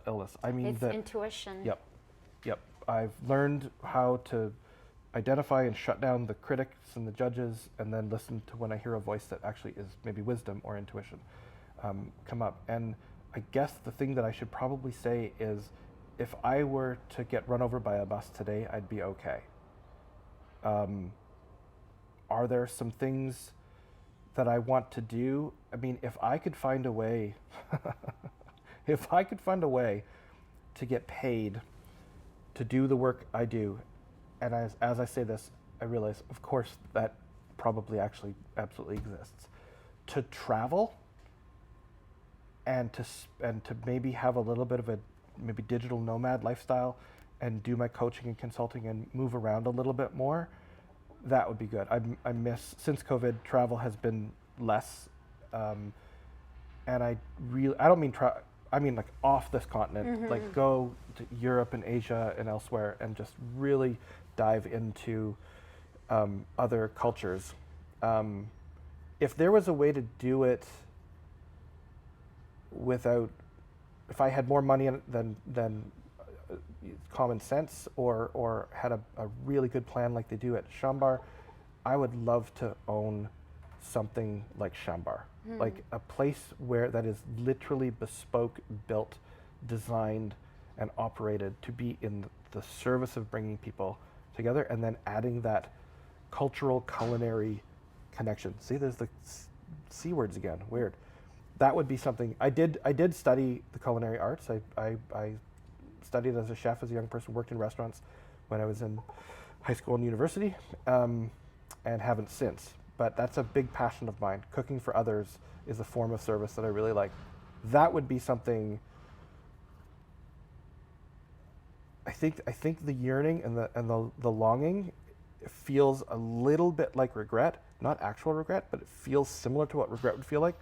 illness. I mean it's intuition. Yep. I've learned how to identify and shut down the critics and the judges, and then listen to when I hear a voice that actually is maybe wisdom or intuition come up. And I guess the thing that I should probably say is, if I were to get run over by a bus today, I'd be okay. Are there some things that I want to do? I mean, if I could find a way, if I could find a way to get paid to do the work I do, and as I say this, I realize, of course, that probably actually absolutely exists, to travel and to maybe have a little bit of a maybe digital nomad lifestyle and do my coaching and consulting and move around a little bit more, that would be good. I miss, since COVID, travel has been less, and I don't mean I mean like off this continent, like go to Europe and Asia and elsewhere and just really dive into other cultures. If there was a way to do it without, if I had more money than common sense, or had a really good plan like they do at Shambar, I would love to own something like Shambar, like a place where that is literally bespoke, built, designed, and operated to be in the service of bringing people together, and then adding that cultural culinary connection. See, there's the C words again, weird. That would be something. I did study the culinary arts. I studied as a chef as a young person, worked in restaurants when I was in high school and university, and haven't since. But that's a big passion of mine. Cooking for others is a form of service that I really like. That would be something. I think the yearning and the longing feels a little bit like regret, not actual regret, but it feels similar to what regret would feel like,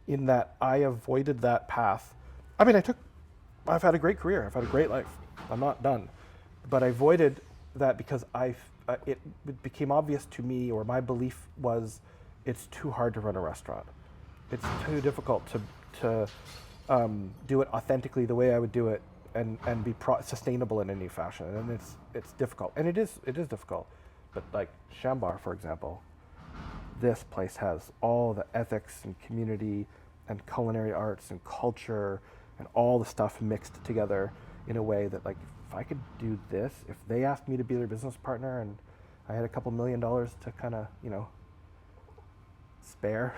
in that I avoided that path. I mean, I've had a great career. I've had a great life. I'm not done. But I avoided that because it became obvious to me, or my belief was, it's too hard to run a restaurant. It's too difficult to do it authentically the way I would do it and be sustainable in any fashion. And it's difficult. And it is difficult. But like Shambar, for example, this place has all the ethics and community and culinary arts and culture and all the stuff mixed together in a way that, like, if I could do this, if they asked me to be their business partner and I had a couple $1 million to kind of, spare,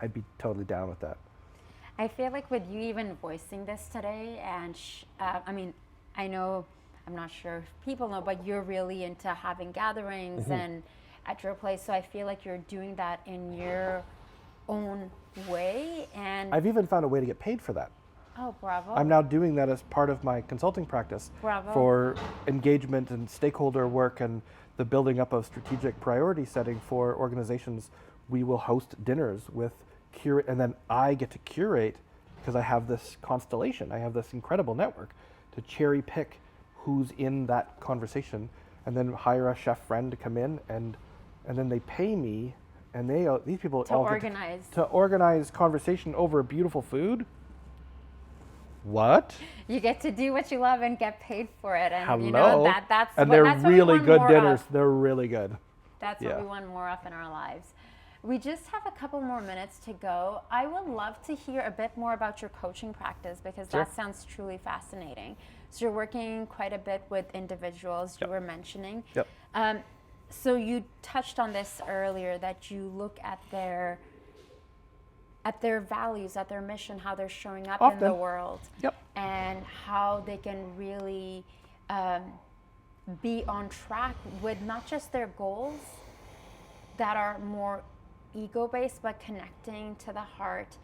I'd be totally down with that. I feel like with you even voicing this today, and I mean, I know, I'm not sure if people know, but you're really into having gatherings and at your place. So I feel like you're doing that in your own way. And I've even found a way to get paid for that. Oh, bravo. I'm now doing that as part of my consulting practice. Bravo. For engagement and stakeholder work and the building up of strategic priority setting for organizations. We will host dinners with curate, and then I get to curate, because I have this constellation, I have this incredible network to cherry pick who's in that conversation, and then hire a chef friend to come in, and then they pay me, and these people to all organize to organize conversation over beautiful food. What? You get to do what you love and get paid for it, and Hello. That's and what, they're that's really what we want good more dinners. of. They're really good. That's what we want more of in our lives. We just have a couple more minutes to go. I would love to hear a bit more about your coaching practice, because that sounds truly fascinating. So you're working quite a bit with individuals, you were mentioning. Yep. So you touched on this earlier, that you look at their values, at their mission, how they're showing up in the world, and how they can really be on track with not just their goals that are more ego-based, but connecting to the heart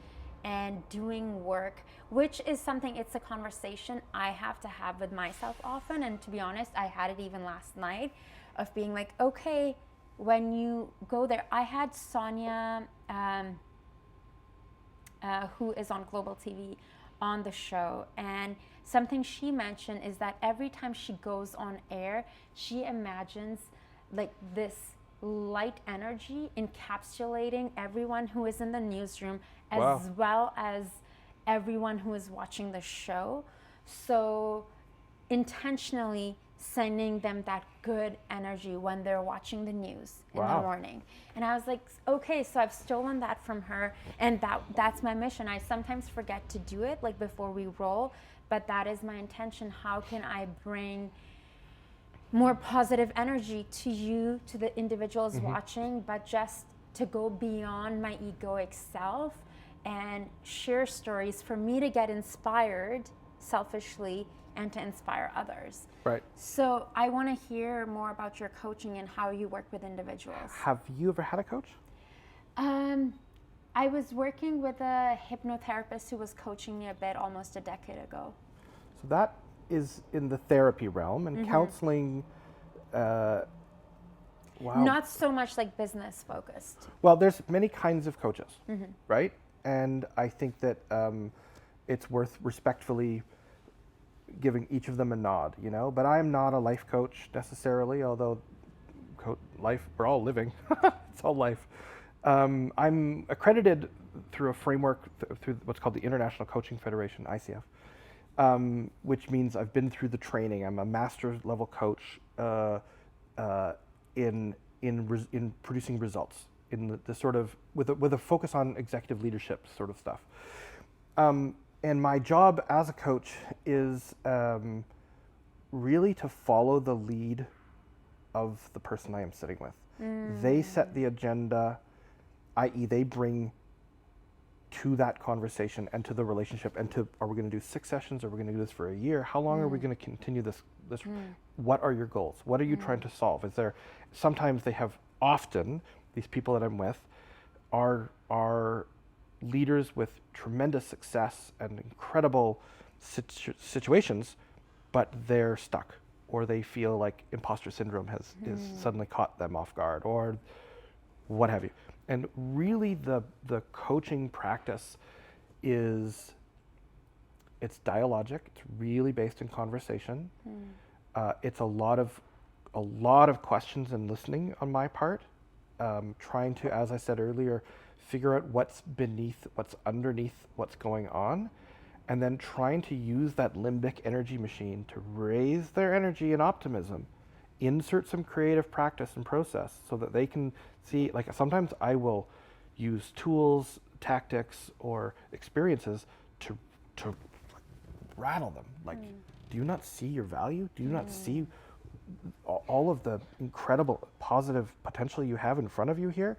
and doing work, which is something, it's a conversation I have to have with myself often. And to be honest, I had it even last night, of being like, okay, when you go there, I had Sonia, who is on Global TV, on the show, and something she mentioned is that every time she goes on air, she imagines like this light energy encapsulating everyone who is in the newsroom, as well as everyone who is watching the show. So intentionally sending them that good energy when they're watching the news in Wow. the morning. And I was like, okay, so I've stolen that from her, and that's my mission. I sometimes forget to do it, like before we roll, but that is my intention. How can I bring more positive energy to you, to the individuals watching, but just to go beyond my egoic self and share stories for me to get inspired selfishly and to inspire others. Right. So I want to hear more about your coaching and how you work with individuals. Have you ever had a coach? I was working with a hypnotherapist who was coaching me a bit almost a decade ago. So that is in the therapy realm, and counseling, wow. Not so much like business focused. Well, there's many kinds of coaches, right? And I think that it's worth respectfully giving each of them a nod, you know? But I am not a life coach necessarily, although life, we're all living. It's all life. I'm accredited through a framework, through what's called the International Coaching Federation, ICF, which means I've been through the training. I'm a master's level coach in producing results, in the sort of, with a focus on executive leadership sort of stuff. And my job as a coach is really to follow the lead of the person I am sitting with. They set the agenda, i.e. they bring to that conversation and to the relationship and to, are we going to do 6 sessions? Are we going to do this for a year? How long are we going to continue this? What are your goals? What are you trying to solve? Is there, sometimes they have, often, these people that I'm with are leaders with tremendous success and incredible situations, but they're stuck, or they feel like imposter syndrome has suddenly caught them off guard, or what have you. And really the coaching practice is, it's dialogic, it's really based in conversation. It's a lot of questions and listening on my part, trying to, as I said earlier, figure out what's beneath, what's underneath, what's going on, and then trying to use that limbic energy machine to raise their energy and optimism, insert some creative practice and process so that they can see, like sometimes I will use tools, tactics, or experiences to rattle them. Like, do you not see your value? Do you not see all of the incredible positive potential you have in front of you here?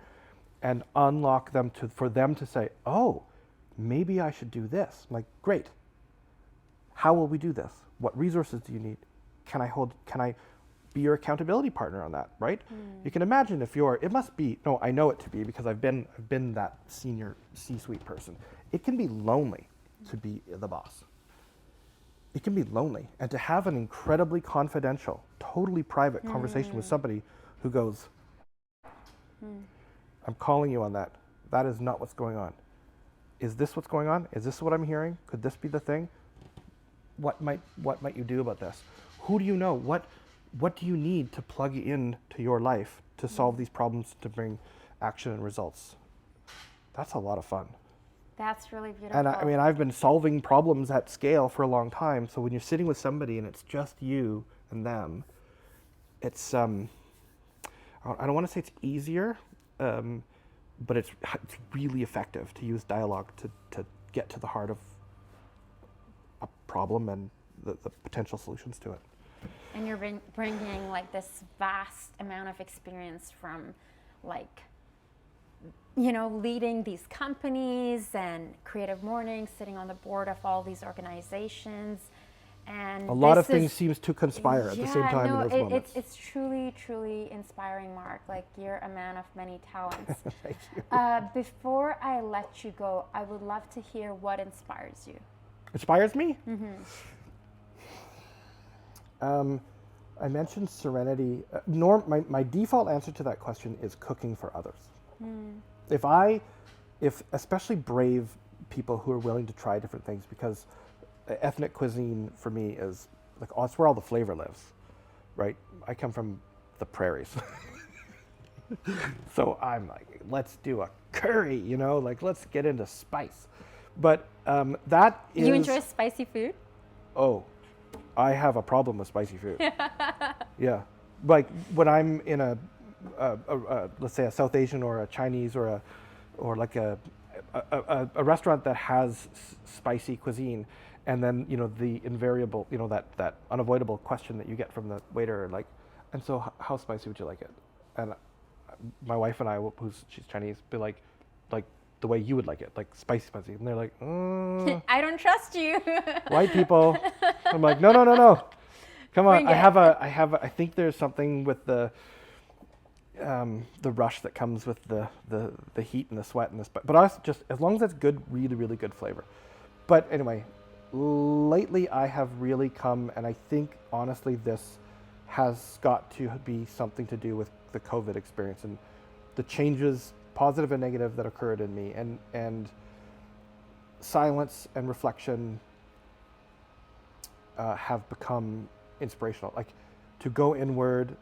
And unlock them for them to say, oh, maybe I should do this. I'm like, great. How will we do this? What resources do you need? Can I be your accountability partner on that, right? You can imagine if it must be, no, I know it to be because I've been that senior C-suite person. It can be lonely to be the boss. It can be lonely. And to have an incredibly confidential, totally private conversation with somebody who goes, I'm calling you on that. That is not what's going on. Is this what's going on? Is this what I'm hearing? Could this be the thing? What might you do about this? Who do you know? What do you need to plug in to your life to solve these problems, to bring action and results? That's a lot of fun. That's really beautiful. And I mean, I've been solving problems at scale for a long time. So when you're sitting with somebody and it's just you and them, it's, I don't want to say it's easier, but it's really effective to use dialogue to get to the heart of a problem and the potential solutions to it. And you're bringing like this vast amount of experience from like, you know, leading these companies and Creative Mornings, sitting on the board of all these organizations. And a lot of things seems to conspire at the same time in those moments. It's truly, truly inspiring, Mark. Like, you're a man of many talents. Thank you. Before I let you go, I would love to hear what inspires you. Inspires me? I mentioned serenity. My default answer to that question is cooking for others. If especially brave people who are willing to try different things, because ethnic cuisine for me is like, oh, it's where all the flavor lives, right? I come from the prairies. So I'm like, let's do a curry, you know, like let's get into spice. But that is... You enjoy spicy food? Oh, I have a problem with spicy food. Yeah. like when I'm in let's say a South Asian or a Chinese or like a restaurant that has spicy cuisine, and then the invariable that unavoidable question that you get from the waiter, like, and so how spicy would you like it? And my wife and I, she's Chinese, be like the way you would like it, like spicy, and they're like, I don't trust you. White people. I'm like, no. Come on, Bring I think there's something with the rush that comes with the heat and the sweat and this, but also just as long as it's good, really, really good flavor. But anyway, lately I have really come, and I think honestly this has got to be something to do with the COVID experience and the changes, positive and negative, that occurred in me, and silence and reflection have become inspirational. Like to go inward,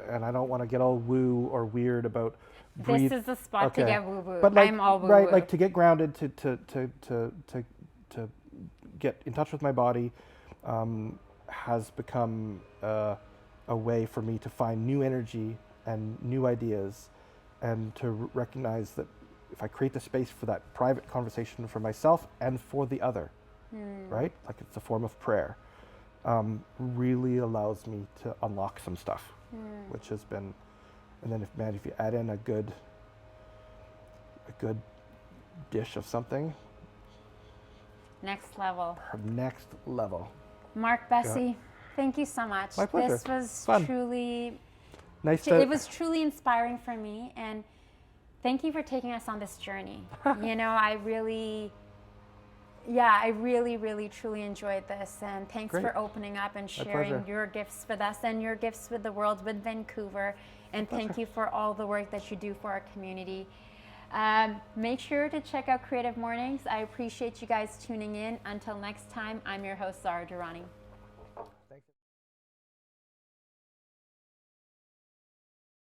and I don't want to get all woo or weird about breathe. This is the spot to get woo woo. But like, I'm all woo woo. right, like to get grounded, to get in touch with my body, has become a way for me to find new energy and new ideas, and to recognize that if I create the space for that private conversation for myself and for the other, right? Like it's a form of prayer, really allows me to unlock some stuff, which has been, and then if you add in a good dish of something. Next level. Next level. Mark Busse, thank you so much. My pleasure. This was Fun. truly It was truly inspiring for me, and thank you for taking us on this journey. I really, truly enjoyed this, and thanks Great. for opening up and My sharing pleasure. your gifts with us and your gifts with the world, with Vancouver, and thank you for all the work that you do for our community. Make sure to check out Creative Mornings. I appreciate you guys tuning in. Until next time, I'm your host, Zara Durrani.